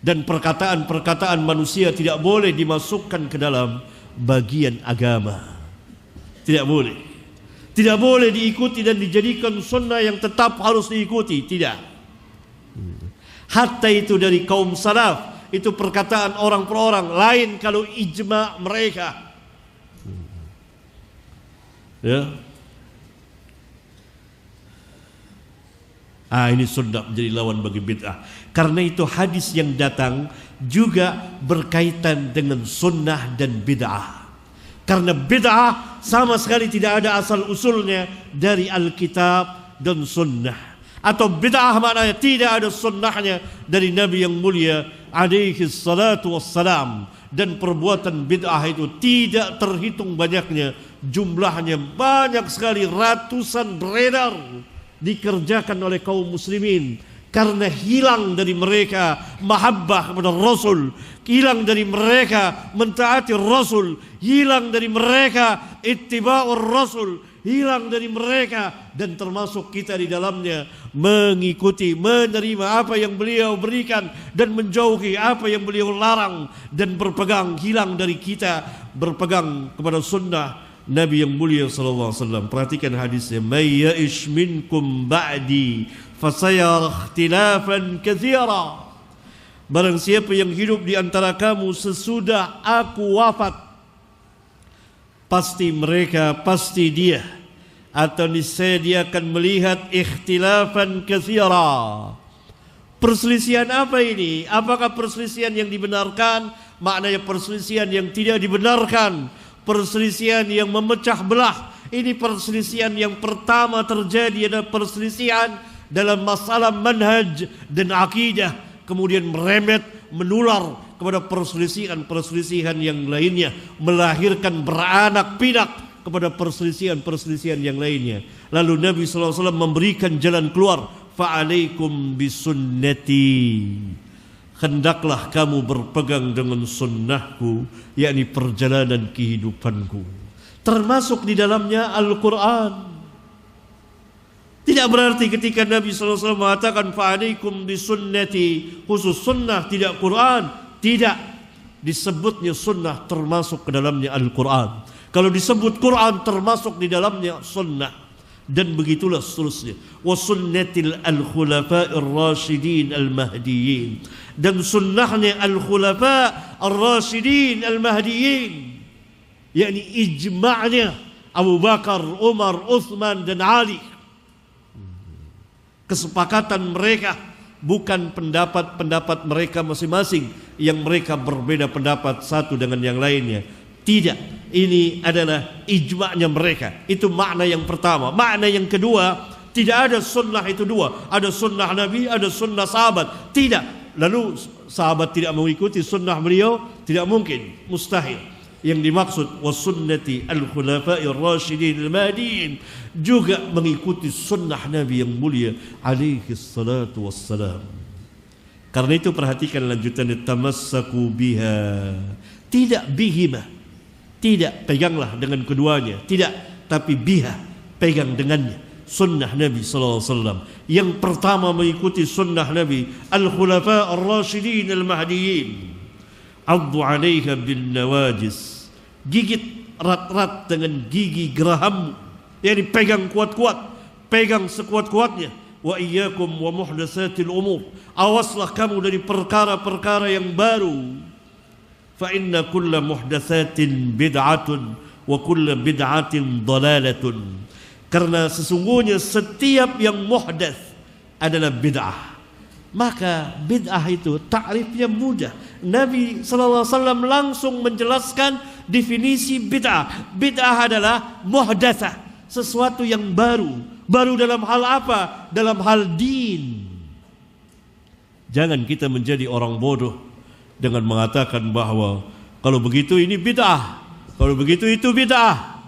S1: Dan perkataan-perkataan manusia tidak boleh dimasukkan ke dalam bagian agama. Tidak boleh. Tidak boleh diikuti dan dijadikan sunnah yang tetap harus diikuti. Tidak. Hatta itu dari kaum salaf, itu perkataan orang per orang, lain kalau ijma mereka. Ya. Ini sunnah menjadi lawan bagi bid'ah. Karena itu hadis yang datang juga berkaitan dengan sunnah dan bid'ah. Karena bid'ah sama sekali tidak ada asal usulnya dari Alkitab dan sunnah. Atau bid'ah maknanya tidak ada sunnahnya dari Nabi yang mulia alaihi salatu wassalam. Dan perbuatan bid'ah itu tidak terhitung banyaknya. Jumlahnya banyak sekali, ratusan beredar dikerjakan oleh kaum muslimin karena hilang dari mereka mahabbah kepada Rasul, hilang dari mereka mentaati Rasul, hilang dari mereka ittiba'ur Rasul, hilang dari mereka, dan termasuk kita di dalamnya mengikuti, menerima apa yang beliau berikan dan menjauhi apa yang beliau larang, dan berpegang, hilang dari kita berpegang kepada sunnah Nabi yang mulia sallallahu alaihi wasallam. Perhatikan hadisnya, may ya'ish minkum ba'di fasayara ikhtilafan katsira. Barang siapa yang hidup di antara kamu sesudah aku wafat, pasti dia atau niscaya dia akan melihat ikhtilafan katsira. Perselisihan apa ini? Apakah perselisihan yang dibenarkan? Maknanya perselisihan yang tidak dibenarkan, perselisihan yang memecah belah. Ini perselisihan yang pertama terjadi adalah perselisihan dalam masalah manhaj dan akidah, kemudian merembet, menular kepada perselisihan-perselisihan yang lainnya, melahirkan beranak pinak kepada perselisihan-perselisihan yang lainnya. Lalu Nabi SAW memberikan jalan keluar, fa'alaikum bisunnati, hendaklah kamu berpegang dengan sunnahku, yakni perjalanan kehidupanku, termasuk di dalamnya Al-Quran. Tidak berarti ketika Nabi SAW mengatakan fa'alaikum bisunnati khusus sunnah, tidak Quran. Tidak, disebutnya sunnah termasuk ke dalamnya Al-Quran. Kalau disebut Quran termasuk di dalamnya sunnah. Dan begitulah seterusnya. Wa sunnatil al-khulafa'ir rasyidin al-mahdiyyin, dan sunnahnya al-khulafa' ar-rasyidin al-mahdiyyin, yakni ijma'nya Abu Bakar, Umar, Uthman dan Ali. Kesepakatan mereka, bukan pendapat-pendapat mereka masing-masing yang mereka berbeda pendapat satu dengan yang lainnya. Tidak, ini adalah ijma'nya mereka. Itu makna yang pertama. Makna yang kedua, tidak ada sunnah itu dua. Ada sunnah Nabi, ada sunnah sahabat. Tidak. Lalu sahabat tidak mengikuti sunnah beliau? Tidak mungkin, mustahil. Yang dimaksud wasunnati al-khulafa'ir rasyidin al-mahdiyyin, juga mengikuti sunnah Nabi yang mulia alaihi salatu wassalam. Karena itu perhatikan lanjutannya, tamassaku biha, tidak bihima, tidak peganglah dengan keduanya, tidak, tapi biha, pegang dengannya, sunnah Nabi SAW. Yang pertama mengikuti sunnah Nabi al-khulafa ar-rasyidin al-mahdiyyin, addu 'alaiha bin nawajis, gigit erat-erat dengan gigi gerahammu, yakni pegang kuat-kuat, pegang sekuat-kuatnya. Wa iyyakum wa muhdatsatil umur, awaslah kamu dari perkara-perkara yang baru. Fa inna kulla muhdatsatin bid'atun wa kulla bid'atin dalalatun, karena sesungguhnya setiap yang muhdats adalah bid'ah. Maka bid'ah itu takrifnya mudah. Nabi SAW langsung menjelaskan definisi bid'ah. Bid'ah adalah muhdatsah, sesuatu yang baru. Baru dalam hal apa? Dalam hal din. Jangan kita menjadi orang bodoh dengan mengatakan bahwa kalau begitu ini bid'ah, kalau begitu itu bid'ah,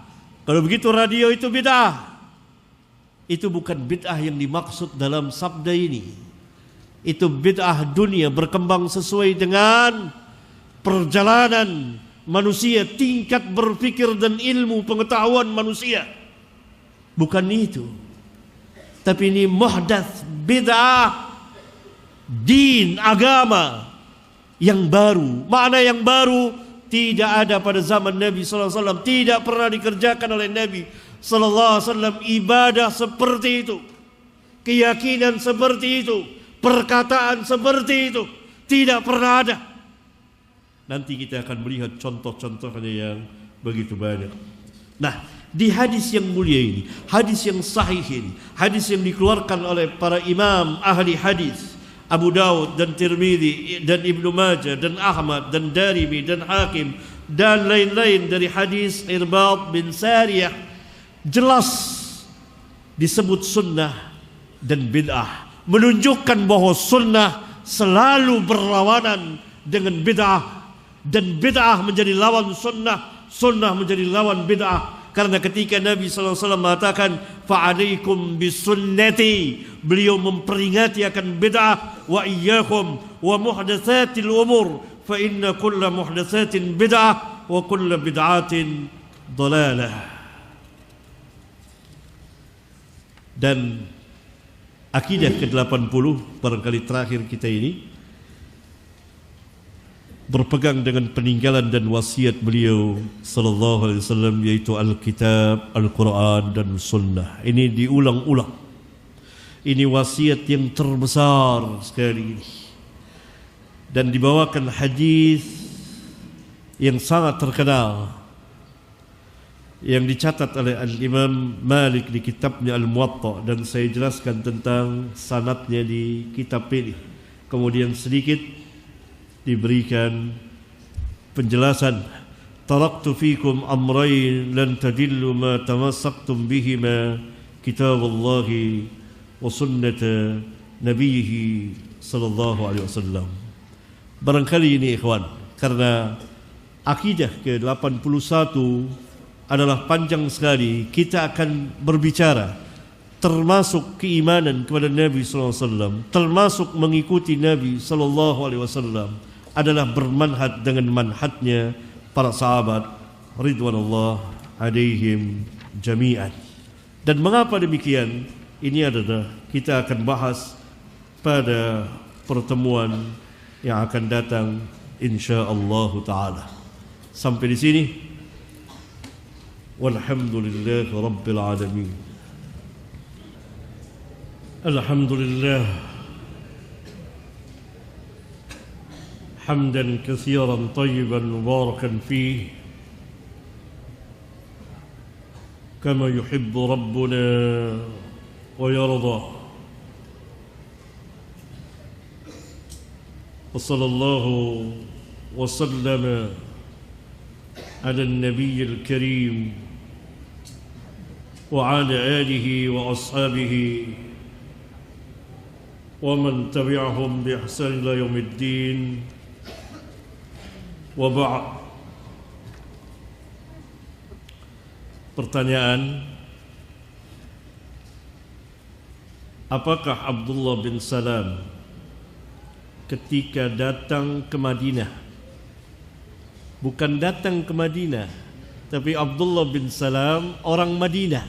S1: kalau begitu radio itu bid'ah. Itu bukan bid'ah yang dimaksud dalam sabda ini. itu bid'ah dunia berkembang sesuai dengan perjalanan manusia, tingkat berpikir dan ilmu pengetahuan manusia. Bukan itu. Tapi ini muhdats, bid'ah, din, agama yang baru. Makna yang baru tidak ada pada zaman Nabi sallallahu alaihi wasallam, tidak pernah dikerjakan oleh Nabi sallallahu alaihi wasallam. Ibadah seperti itu, keyakinan seperti itu, perkataan seperti itu tidak pernah ada. Nanti kita akan melihat contoh-contohnya yang begitu banyak. Nah, di hadis yang mulia ini, hadis yang sahih ini, hadis yang dikeluarkan oleh para imam ahli hadis, Abu Daud dan Tirmidzi dan Ibnu Majah dan Ahmad dan Darimi dan Hakim dan lain-lain dari hadis Irbad bin Sariyah, jelas disebut sunnah dan bid'ah, menunjukkan bahwa sunnah selalu berlawanan dengan bid'ah, dan bid'ah menjadi lawan sunnah, sunnah menjadi lawan bid'ah. Karena ketika Nabi SAW mengatakan fa'alaikum bisunnati, beliau memperingati akan bid'ah, wa iyyakum wa muhdatsatil umur fa inna kulla muhdatsatin bid'ah wa kulla bid'atin dhalalah. Dan akidah ke-80 barangkali terakhir kita ini berpegang dengan peninggalan dan wasiat beliau sallallahu alaihi wasallam, yaitu Alkitab, Al-Quran dan Sunnah. Ini diulang-ulang. Ini wasiat yang terbesar sekali ini. Dan dibawakan hadis yang sangat terkenal yang dicatat oleh Al-Imam Malik di kitabnya Al-Muwatta, dan saya jelaskan tentang sanadnya di kitab ini. Kemudian sedikit diberikan penjelasan. Taraktu fikum amrayn lan tadillu ma tamassaktum bihima, kitaballahi wa sunnata nabiyhi sallallahu alaihi wasallam. Barangkali ini ikhwan, karena akidah ke-81 adalah panjang sekali, kita akan berbicara termasuk keimanan kepada Nabi sallallahu alaihi wasallam, termasuk mengikuti Nabi sallallahu alaihi wasallam adalah bermanhaj dengan manhajnya para sahabat ridwanullah alaihim jami'an. Dan mengapa demikian? Ini adalah kita akan bahas pada pertemuan yang akan datang insyaallah taala. Sampai di sini. Walhamdulillahi rabbil alamin. Alhamdulillah حمدا كثيرا طيبا مباركا فيه كما يحب ربنا ويرضى. وصلى الله وسلم على النبي الكريم وعلى آله وأصحابه ومن تبعهم بإحسان إلى يوم الدين. Waba'd. Pertanyaan, apakah Abdullah bin Salam ketika datang ke Madinah, bukan datang ke Madinah, tapi Abdullah bin Salam orang Madinah,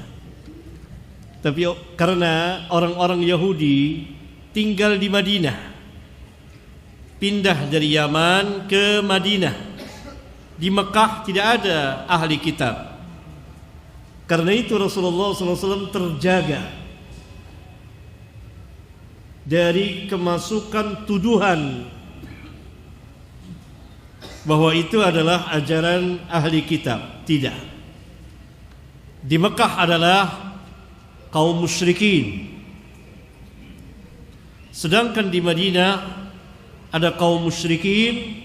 S1: tapi karena orang-orang Yahudi tinggal di Madinah, pindah dari Yaman ke Madinah. Di Mekah tidak ada ahli kitab. Karena itu Rasulullah SAW terjaga dari kemasukan tuduhan bahwa itu adalah ajaran ahli kitab. Tidak. Di Mekah adalah kaum musyrikin. Sedangkan di Madinah ada kaum musyrikin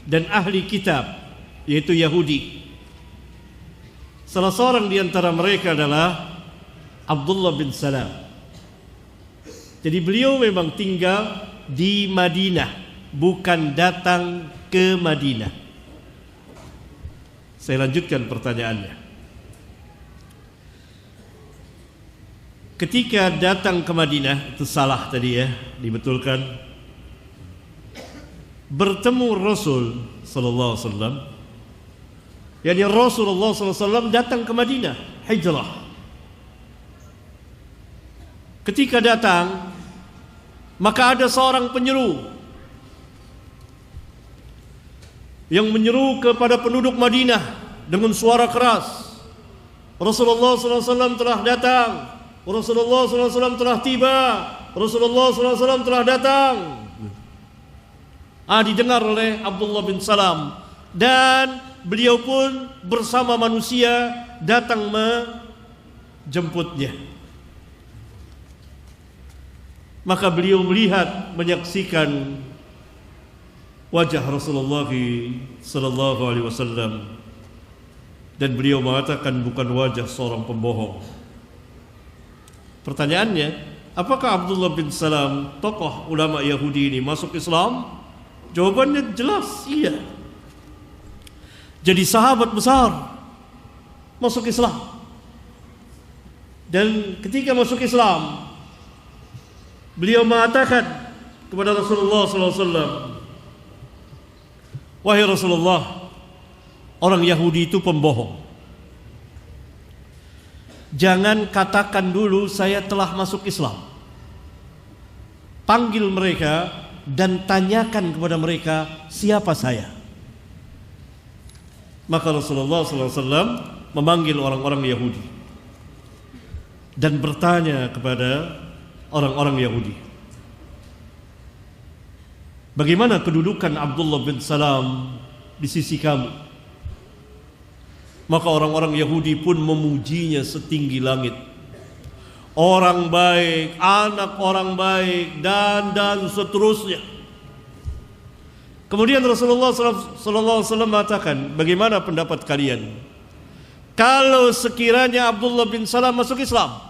S1: dan ahli kitab, yaitu Yahudi. Salah seorang di antara mereka adalah Abdullah bin Salam. Jadi beliau memang tinggal di Madinah, bukan datang ke Madinah. Saya lanjutkan pertanyaannya. ketika datang ke Madinah, itu salah tadi ya, dibetulkan. Bertemu Rasul sallallahu alaihi wasallam. Yani Rasulullah sallallahu alaihi wasallam datang ke Madinah, hijrah. Ketika datang, maka ada seorang penyeru yang menyeru kepada penduduk Madinah dengan suara keras. Rasulullah sallallahu alaihi wasallam telah datang. Rasulullah sallallahu alaihi wasallam telah tiba. Rasulullah sallallahu alaihi wasallam telah datang. Didengar oleh Abdullah bin Salam, dan beliau pun bersama manusia datang menjemputnya. Maka beliau melihat, menyaksikan wajah Rasulullah sallallahu alaihi wasallam, dan beliau mengatakan bukan wajah seorang pembohong. Pertanyaannya, apakah Abdullah bin Salam, tokoh ulama Yahudi ini, masuk Islam? Jawabannya jelas, iya. Jadi sahabat besar masuk Islam. Dan ketika masuk Islam, beliau mengatakan kepada Rasulullah SAW, wahai Rasulullah, orang Yahudi itu pembohong. Jangan katakan dulu saya telah masuk Islam. Panggil mereka dan tanyakan kepada mereka siapa saya. Maka Rasulullah SAW memanggil orang-orang Yahudi dan bertanya kepada orang-orang Yahudi, bagaimana kedudukan Abdullah bin Salam di sisi kamu? Maka orang-orang Yahudi pun memujinya setinggi langit. Orang baik, anak orang baik, dan seterusnya. Kemudian Rasulullah SAW mengatakan, bagaimana pendapat kalian kalau sekiranya Abdullah bin Salam masuk Islam?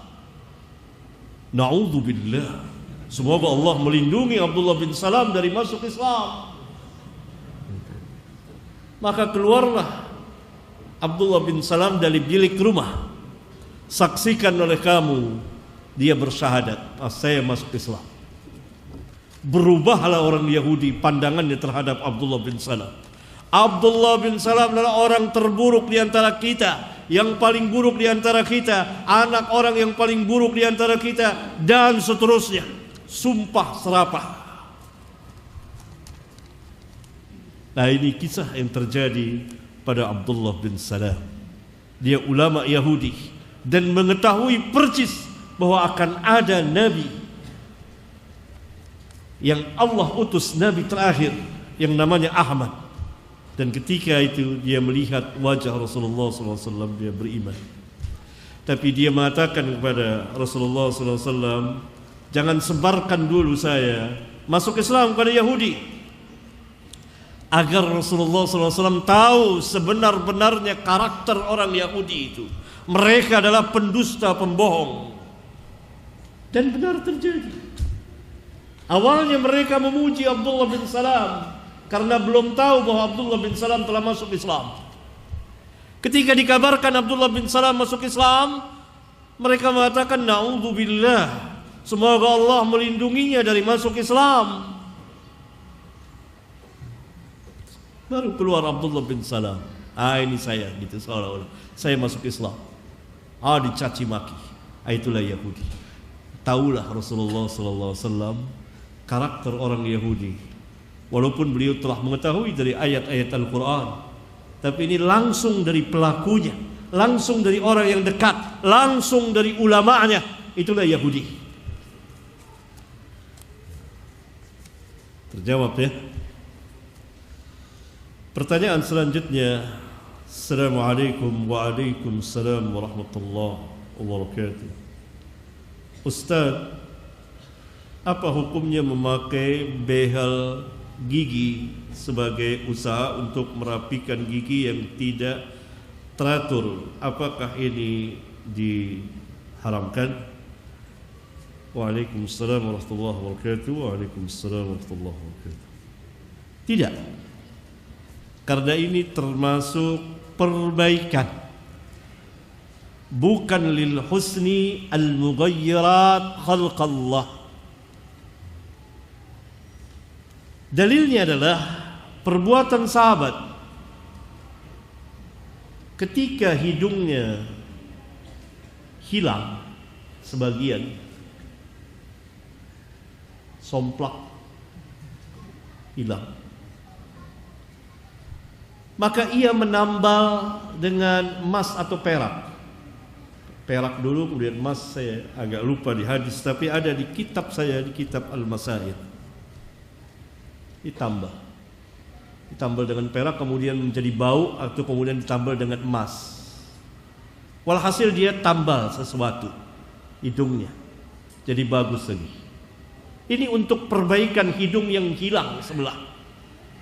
S1: Na'udzubillah, semoga Allah melindungi Abdullah bin Salam dari masuk Islam. Maka keluarlah Abdullah bin Salam dari bilik rumah. Saksikan oleh kamu, dia bersyahadat, saya masuk Islam. Berubahlah orang Yahudi pandangannya terhadap Abdullah bin Salam. Abdullah bin Salam adalah orang terburuk di antara kita, yang paling buruk di antara kita, anak orang yang paling buruk di antara kita, dan seterusnya. Sumpah serapah. Nah, ini kisah yang terjadi pada Abdullah bin Salam. Dia ulama Yahudi dan mengetahui percis bahwa akan ada Nabi yang Allah utus, Nabi terakhir yang namanya Ahmad. Dan ketika itu dia melihat wajah Rasulullah SAW, dia beriman. Tapi dia mengatakan kepada Rasulullah SAW, jangan sebarkan dulu saya masuk Islam kepada Yahudi, agar Rasulullah SAW tahu sebenar-benarnya karakter orang Yahudi itu. Mereka adalah pendusta, pembohong. Dan benar terjadi. Awalnya mereka memuji Abdullah bin Salam karena belum tahu bahwa Abdullah bin Salam telah masuk Islam. Ketika dikabarkan Abdullah bin Salam masuk Islam, mereka mengatakan, na'udzubillah, semoga Allah melindunginya dari masuk Islam. Baru keluar Abdullah bin Salam, ini saya, gitu, seolah-olah saya masuk Islam. Dicaci maki. Itulah Yahudi. Taulah Rasulullah SAW karakter orang Yahudi. Walaupun beliau telah mengetahui dari ayat-ayat Al-Quran, tapi ini langsung dari pelakunya, langsung dari orang yang dekat, langsung dari ulamanya. Itulah Yahudi. Terjawab ya. Pertanyaan selanjutnya. Assalamualaikum waalaikumsalam warahmatullahi wabarakatuh. Ustaz, apa hukumnya memakai behel gigi sebagai usaha untuk merapikan gigi yang tidak teratur? Apakah ini diharamkan? Waalaikumsalam warahmatullahi wabarakatuh. Waalaikumsalam warahmatullahi wabarakatuh. Tidak. Karena ini termasuk perbaikan. bukan lil husni al-mughayyirat khalqallah. Dalilnya adalah perbuatan sahabat ketika hidungnya hilang sebagian, somplak hilang, maka ia menambal dengan emas atau perak. Perak dulu kemudian emas, saya agak lupa di hadis, tapi ada di kitab saya, di kitab Al-Masail. Ditambal dengan perak kemudian menjadi bau, atau kemudian ditambal dengan emas. Walhasil dia tambal sesuatu hidungnya jadi bagus lagi. Ini untuk perbaikan hidung yang hilang sebelah,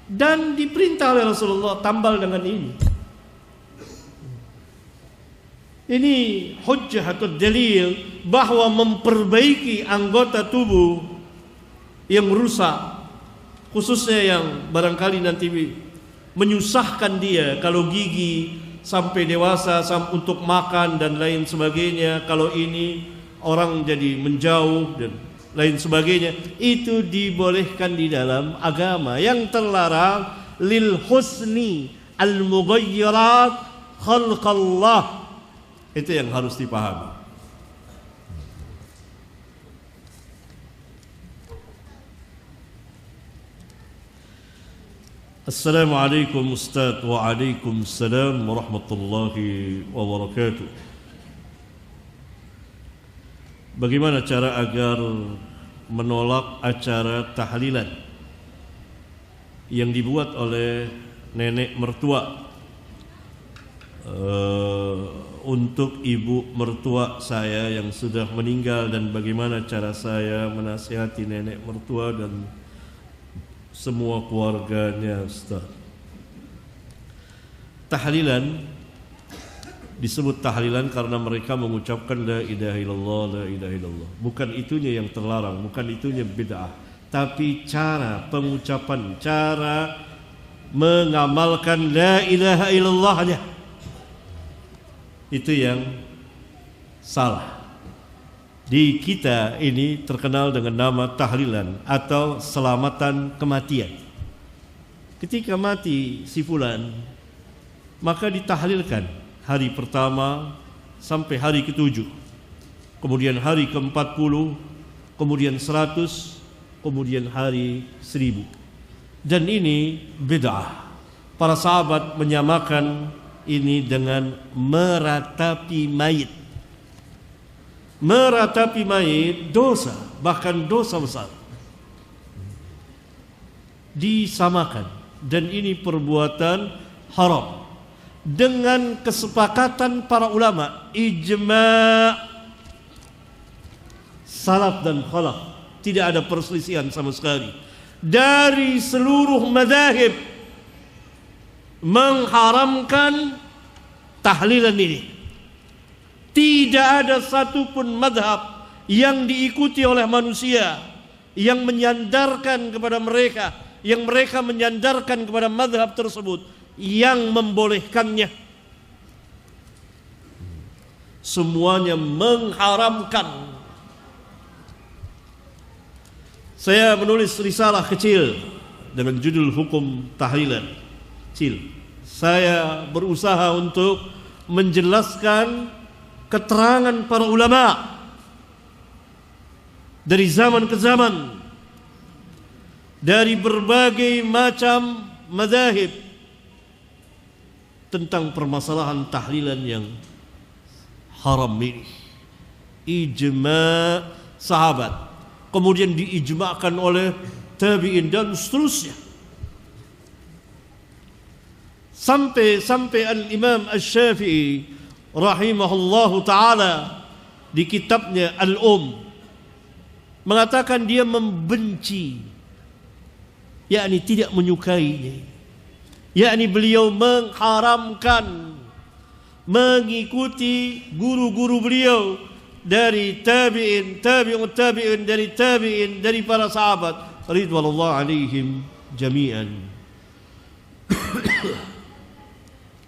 S1: dan diperintah oleh Rasulullah tambal dengan ini. Ini hujjah atau dalil bahwa memperbaiki anggota tubuh yang rusak, khususnya yang barangkali nanti menyusahkan dia, kalau gigi sampai dewasa untuk makan dan lain sebagainya, kalau ini orang jadi menjauh dan lain sebagainya, itu dibolehkan di dalam agama. Yang terlarang lil husni al-mughayyirat khalqallah. Itu yang harus dipahami. Assalamualaikum Ustaz. Waalaikumsalam warahmatullahi wabarakatuh. Bagaimana cara agar menolak acara tahlilan yang dibuat oleh nenek mertua untuk ibu mertua saya yang sudah meninggal, dan bagaimana cara saya menasihati nenek mertua dan semua keluarganya, Ustaz? Tahlilan disebut tahlilan karena mereka mengucapkan la ilaha illallah, la ilaha illallah. Bukan itunya yang terlarang, bukan itunya bid'ah, tapi cara pengucapan, cara mengamalkan la ilaha illallahnya, itu yang salah. Di kita ini terkenal dengan nama tahlilan atau selamatan kematian. Ketika mati si fulan, maka ditahlilkan hari pertama sampai hari ke-7, kemudian hari ke-40, kemudian 100, kemudian hari 1000. Dan ini bid'ah. Para sahabat menyamakan ini dengan meratapi mayit. Meratapi mayit dosa, bahkan dosa besar, disamakan, dan ini perbuatan haram dengan kesepakatan para ulama, ijma' salaf dan khalaf. Tidak ada perselisihan sama sekali dari seluruh madzhab mengharamkan tahlilan ini. Tidak ada satupun madhab yang diikuti oleh manusia yang menyandarkan kepada mereka, yang mereka menyandarkan kepada madhab tersebut, yang membolehkannya. Semuanya mengharamkan. Saya menulis risalah kecil dengan judul Hukum Tahlilan. Kecil. Saya berusaha untuk menjelaskan keterangan para ulama dari zaman ke zaman, dari berbagai macam mazahib, tentang permasalahan tahlilan yang haram ini. Ijma' sahabat, kemudian diijma'kan oleh tabi'in dan seterusnya, sampai al-Imam Asy-Syafi'i rahimahullahu ta'ala di kitabnya mengatakan dia membenci, yakni tidak menyukainya, yakni beliau mengharamkan mengikuti guru-guru beliau dari tabi'in, tabi'ut tabi'in, dari tabi'in, dari para sahabat ridwanullah alaihim jami'an.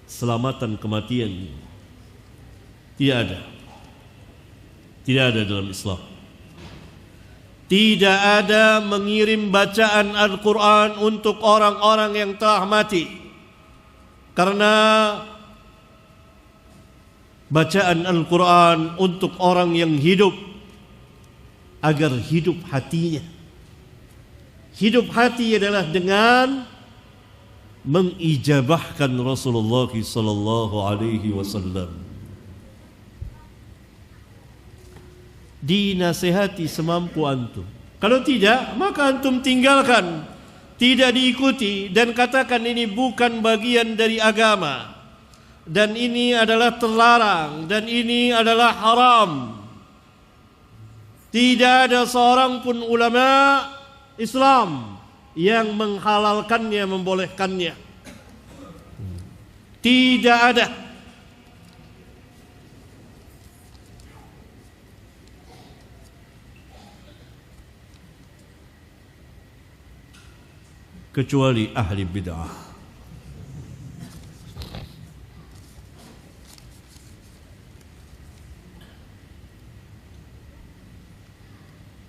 S1: Selamatan kematian Tidak ada. Tidak ada dalam Islam. Tidak ada mengirim bacaan Al-Quran untuk orang-orang yang telah mati. Karena bacaan Al-Quran untuk orang yang hidup, agar hidup hatinya. Hidup hati adalah dengan mengijabahkan Rasulullah sallallahu alaihi wasallam. Dinasihati semampu antum. Kalau tidak, maka antum tinggalkan, tidak diikuti, dan katakan ini bukan bagian dari agama, dan ini adalah terlarang, dan ini adalah haram. Tidak ada seorang pun ulama Islam yang menghalalkannya, membolehkannya. Tidak ada. Kecuali ahli bid'ah.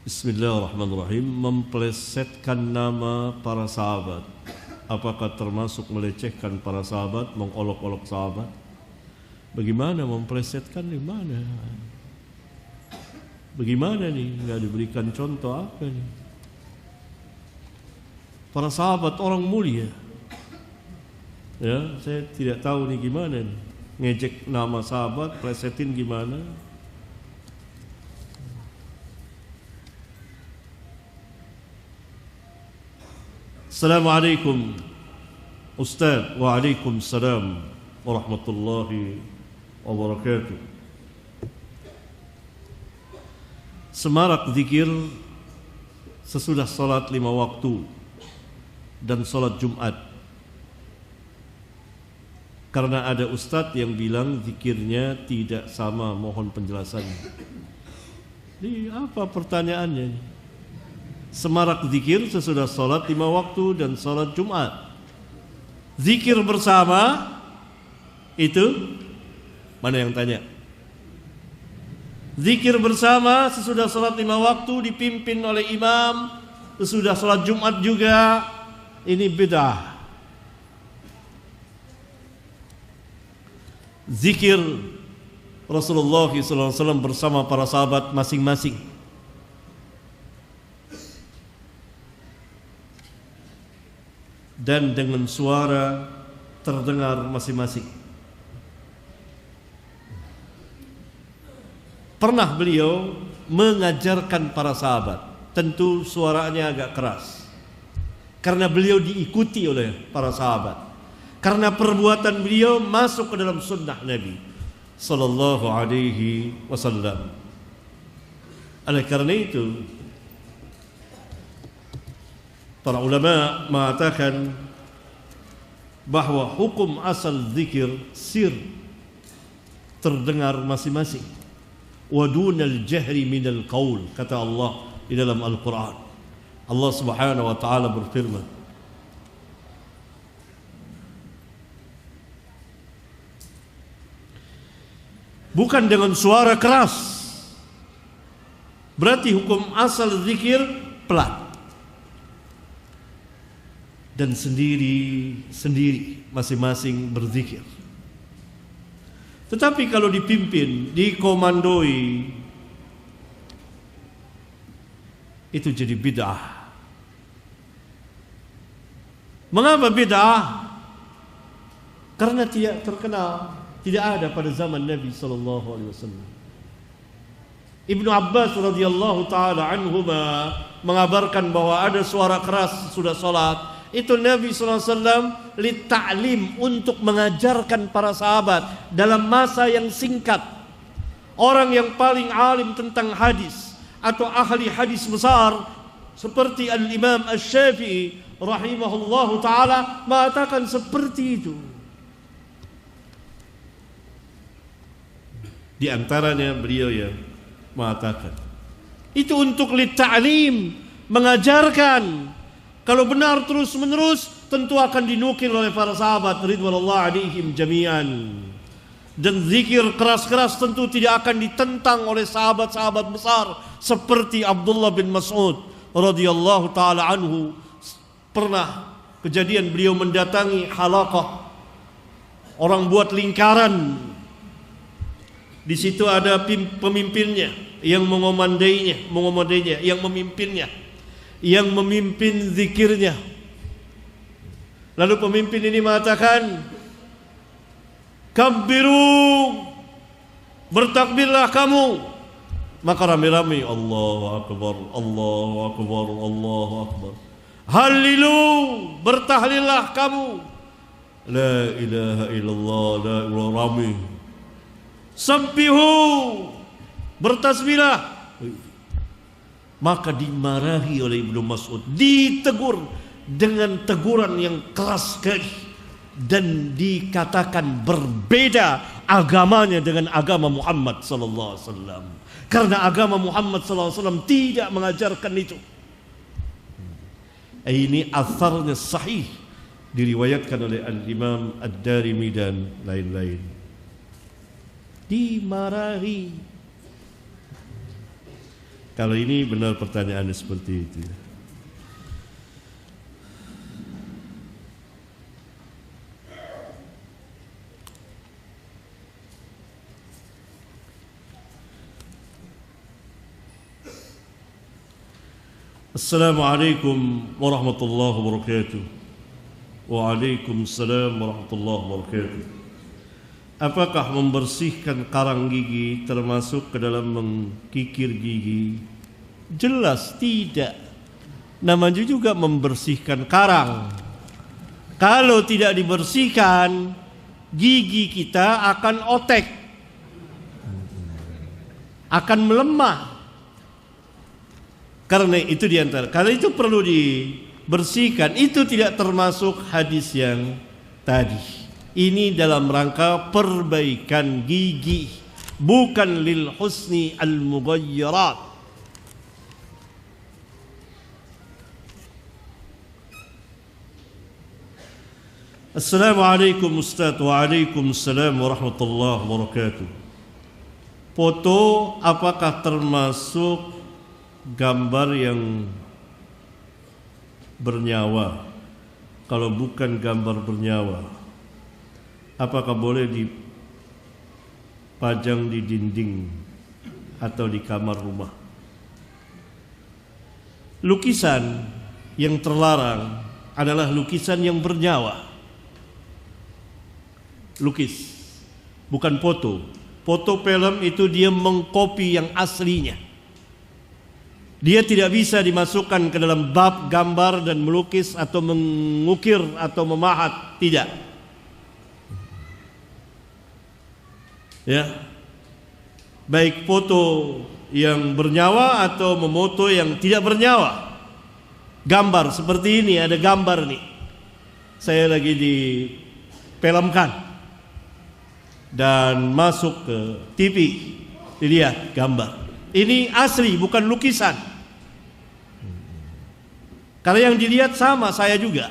S1: Bismillahirrahmanirrahim. Memplesetkan nama para sahabat, apakah termasuk melecehkan para sahabat, mengolok-olok sahabat? Bagaimana memplesetkan, di mana? Bagaimana nih? Nggak diberikan contoh apa nih? Para sahabat orang mulia. Ya, saya tidak tahu nih gimana nih. Ngejek nama sahabat, plesetin gimana? Assalamualaikum Ustaz. Waalaikumsalam warahmatullahi wabarakatuh. Semarak zikir sesudah salat 5 waktu dan salat Jumat. Karena ada ustaz yang bilang zikirnya tidak sama, mohon penjelasannya. Ini apa pertanyaannya? Semarak zikir sesudah salat 5 waktu dan salat Jumat. Zikir bersama itu mana yang tanya? Zikir bersama sesudah salat 5 waktu dipimpin oleh imam, sesudah salat Jumat juga, ini bid'ah. Zikir Rasulullah SAW bersama para sahabat masing-masing, dan dengan suara terdengar masing-masing. Pernah beliau mengajarkan para sahabat, tentu suaranya agak keras, karena beliau diikuti oleh para sahabat, karena perbuatan beliau masuk ke dalam sunnah Nabi sallallahu alaihi wasallam. Oleh karena itu, para ulama mengatakan bahwa hukum asal zikir sir, terdengar masing-masing. Wa dunal jahri minal qaul, kata Allah di dalam Al-Quran. Allah Subhanahu wa taala berfirman, bukan dengan suara keras. Berarti hukum asal zikir pelan dan sendiri-sendiri masing-masing berzikir. Tetapi kalau dipimpin, dikomandoi, itu jadi bid'ah. Mengapa bid'ah? Karena tidak terkenal, tidak ada pada zaman Nabi sallallahu alaihi wasallam. Ibnu Abbas radhiyallahu taala anhuma mengabarkan bahwa ada suara keras sudah salat. Itu Nabi SAW litta'lim, untuk mengajarkan para sahabat dalam masa yang singkat. Orang yang paling alim tentang hadis atau ahli hadis besar seperti Al-Imam Asy-Syafi'i rahimahullahu ta'ala mengatakan seperti itu. Di antaranya beliau yang mengatakan itu untuk litta'lim, mengajarkan. Kalau benar terus-menerus, tentu akan dinukil oleh para sahabat ridwanullah alaihim jami'an. dan zikir keras-keras tentu tidak akan ditentang oleh sahabat-sahabat besar seperti Abdullah bin Mas'ud radhiyallahu taala anhu. Pernah kejadian beliau mendatangi halaqah, orang buat lingkaran, di situ ada pemimpinnya yang mengomandainya, yang memimpinnya, yang memimpin zikirnya. Lalu pemimpin ini mengatakan, kabbiru, bertakbirlah kamu. Maka rame-rame Allahu Akbar, Allahu Akbar, Allahu Akbar. Halilu, bertahlillah kamu. La ilaha illallah, la ilaha rame. Sabbihu, bertasbihlah. Maka dimarahi oleh Ibnu Mas'ud, ditegur dengan teguran yang keras sekali, dan dikatakan berbeda agamanya dengan agama Muhammad sallallahu alaihi wasallam, karena agama Muhammad sallallahu alaihi wasallam tidak mengajarkan itu. Ini atharnya sahih, diriwayatkan oleh Al-Imam Ad-Darimi dan lain-lain. Dimarahi. Kalau ini benar pertanyaannya seperti itu. Assalamualaikum warahmatullahi wabarakatuh. Waalaikumsalam warahmatullahi wabarakatuh. Apakah membersihkan karang gigi termasuk ke dalam mengkikir gigi? Jelas tidak. Namanya juga membersihkan karang. Kalau tidak dibersihkan, gigi kita akan otek, akan melemah. Karena itu diantara, kalau itu perlu dibersihkan, itu tidak termasuk hadis yang tadi. Ini dalam rangka perbaikan gigi, bukan lil husni al mughayyirat. Assalamualaikum Ustaz. Waalaikumsalam warahmatullahi wabarakatuh. Foto apakah termasuk gambar yang bernyawa? Kalau bukan gambar bernyawa, apakah boleh dipajang di dinding atau di kamar rumah? Lukisan yang terlarang adalah lukisan yang bernyawa. Lukis, bukan foto. Foto film itu dia mengkopi yang aslinya. Dia tidak bisa dimasukkan ke dalam bab gambar dan melukis atau mengukir atau memahat, tidak. Ya. Baik foto yang bernyawa atau memoto yang tidak bernyawa. Gambar seperti ini, ada gambar nih. Saya lagi difilmkan dan masuk ke TV, dilihat gambar. Ini asli, bukan lukisan. Karena yang dilihat sama saya juga.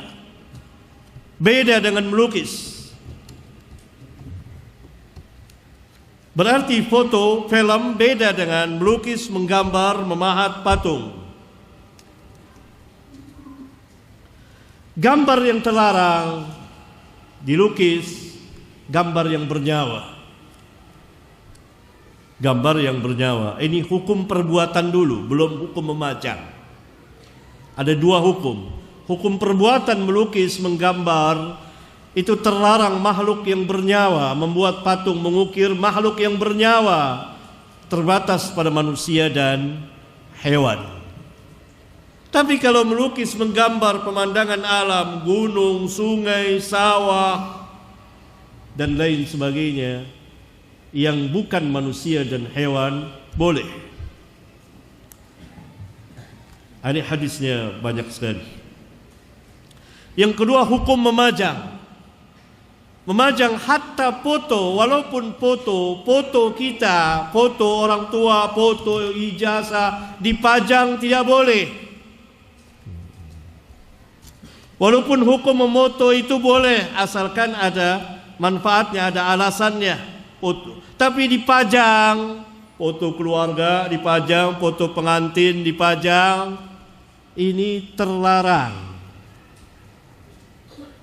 S1: Beda dengan melukis. Berarti foto, film beda dengan melukis, menggambar, memahat patung. Gambar yang terlarang dilukis, gambar yang bernyawa. Gambar yang bernyawa. Ini hukum perbuatan dulu, belum hukum memajang. Ada dua hukum. Hukum perbuatan melukis, menggambar, itu terlarang makhluk yang bernyawa, membuat patung, mengukir makhluk yang bernyawa, terbatas pada manusia dan hewan. Tapi kalau melukis, menggambar pemandangan alam, gunung, sungai, sawah, dan lain sebagainya, yang bukan manusia dan hewan, boleh. Ini hadisnya banyak sekali. Yang kedua, hukum memajang. Memajang hatta foto, walaupun foto kita, foto orang tua, foto ijazah, dipajang tidak boleh. Walaupun hukum memoto itu boleh, asalkan ada manfaatnya, ada alasannya. foto, tapi dipajang, foto keluarga dipajang, foto pengantin dipajang. Ini terlarang,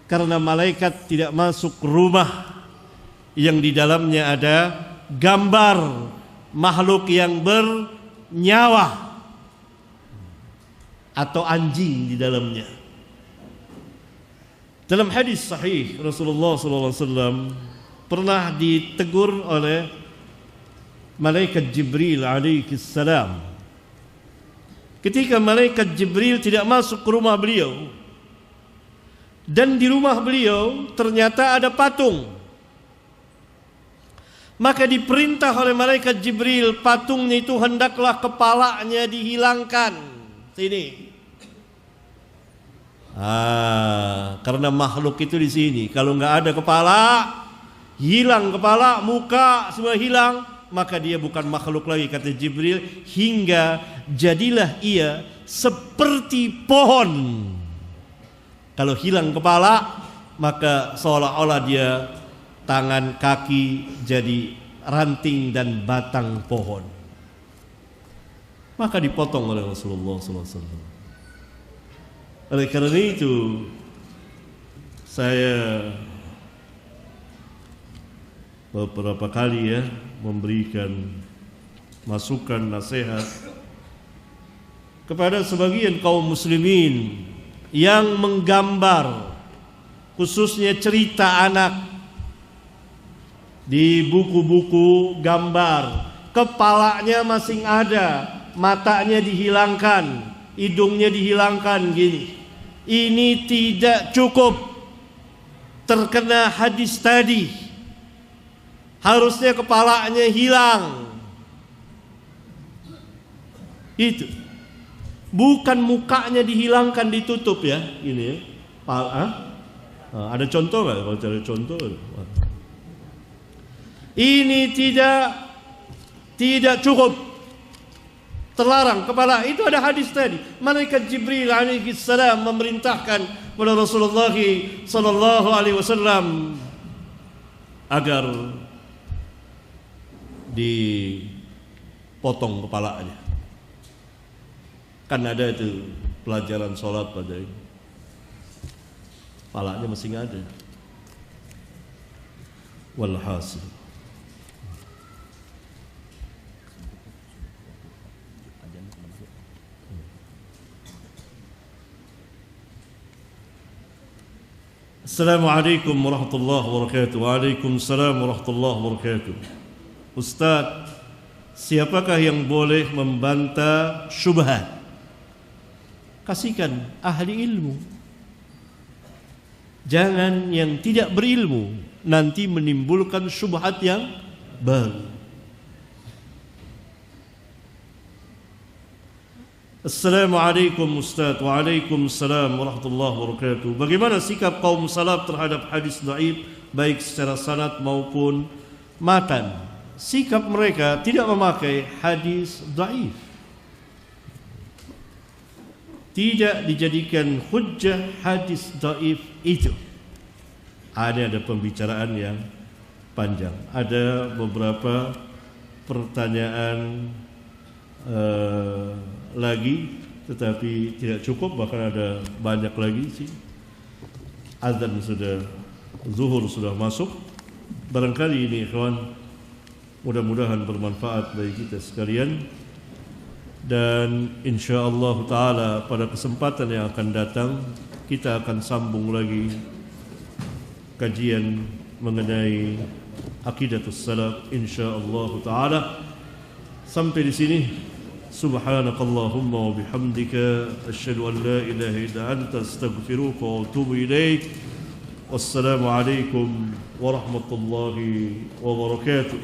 S1: karena malaikat tidak masuk rumah yang di dalamnya ada gambar makhluk yang bernyawa atau anjing di dalamnya. Dalam hadis sahih Rasulullah SAW pernah ditegur oleh malaikat Jibril alaihi salam. Ketika malaikat Jibril tidak masuk ke rumah beliau, dan di rumah beliau ternyata ada patung, maka diperintah oleh malaikat Jibril, patungnya itu hendaklah kepalanya dihilangkan. Sini. Karena makhluk itu di sini, kalau nggak ada kepala, hilang kepala, muka semua hilang, maka dia bukan makhluk lagi, kata Jibril, hingga jadilah ia seperti pohon. Kalau hilang kepala, maka seolah-olah dia tangan kaki jadi ranting dan batang pohon. Maka dipotong oleh Rasulullah SAW. Oleh karena itu, saya beberapa kali memberikan masukan nasihat kepada sebagian kaum muslimin yang menggambar, khususnya cerita anak di buku-buku gambar, kepalanya masih ada, matanya dihilangkan, hidungnya dihilangkan gini. Ini tidak cukup, terkena hadis tadi. Harusnya kepalanya hilang. Itu. Bukan mukanya dihilangkan, ditutup ya. Ini ya. Ada contoh nggak? Kalau cari contoh. Ini tidak cukup. Terlarang kepala. Itu ada hadis tadi. Malaikat Jibril alaihi salam memerintahkan kepada Rasulullah sallallahu alaihi wasallam agar dipotong kepalanya. Kan ada itu pelajaran sholat pada ini. Kepalanya masih nggak ada. Walhasil. Assalamualaikum warahmatullahi wabarakatuh. Waalaikumsalam warahmatullahi wabarakatuh. Ustaz, siapakah yang boleh membantah syubhat? Kasihkan ahli ilmu. Jangan yang tidak berilmu, nanti menimbulkan syubhat yang baru. Assalamualaikum Ustaz. Waalaikumsalam warahmatullahi wabarakatuh. Bagaimana sikap kaum salaf terhadap hadis dhaif, baik secara sanad maupun matan? Sikap mereka tidak memakai hadis dhaif, tidak dijadikan hujjah hadis dhaif itu. Ada pembicaraan yang panjang, ada beberapa pertanyaan lagi, tetapi tidak cukup, bahkan ada banyak lagi sih. Azan sudah, zuhur sudah masuk. Barangkali ini ikhwan, mudah-mudahan bermanfaat bagi kita sekalian. Dan insyaallah taala pada kesempatan yang akan datang kita akan sambung lagi kajian mengenai aqidatus salaf insyaallah taala. Sampai di sini. Subhanakallahumma wa bihamdika asyhadu an la ilaha illa anta astaghfiruka wa atubu ilaik. Wassalamu alaikum warahmatullahi wabarakatuh.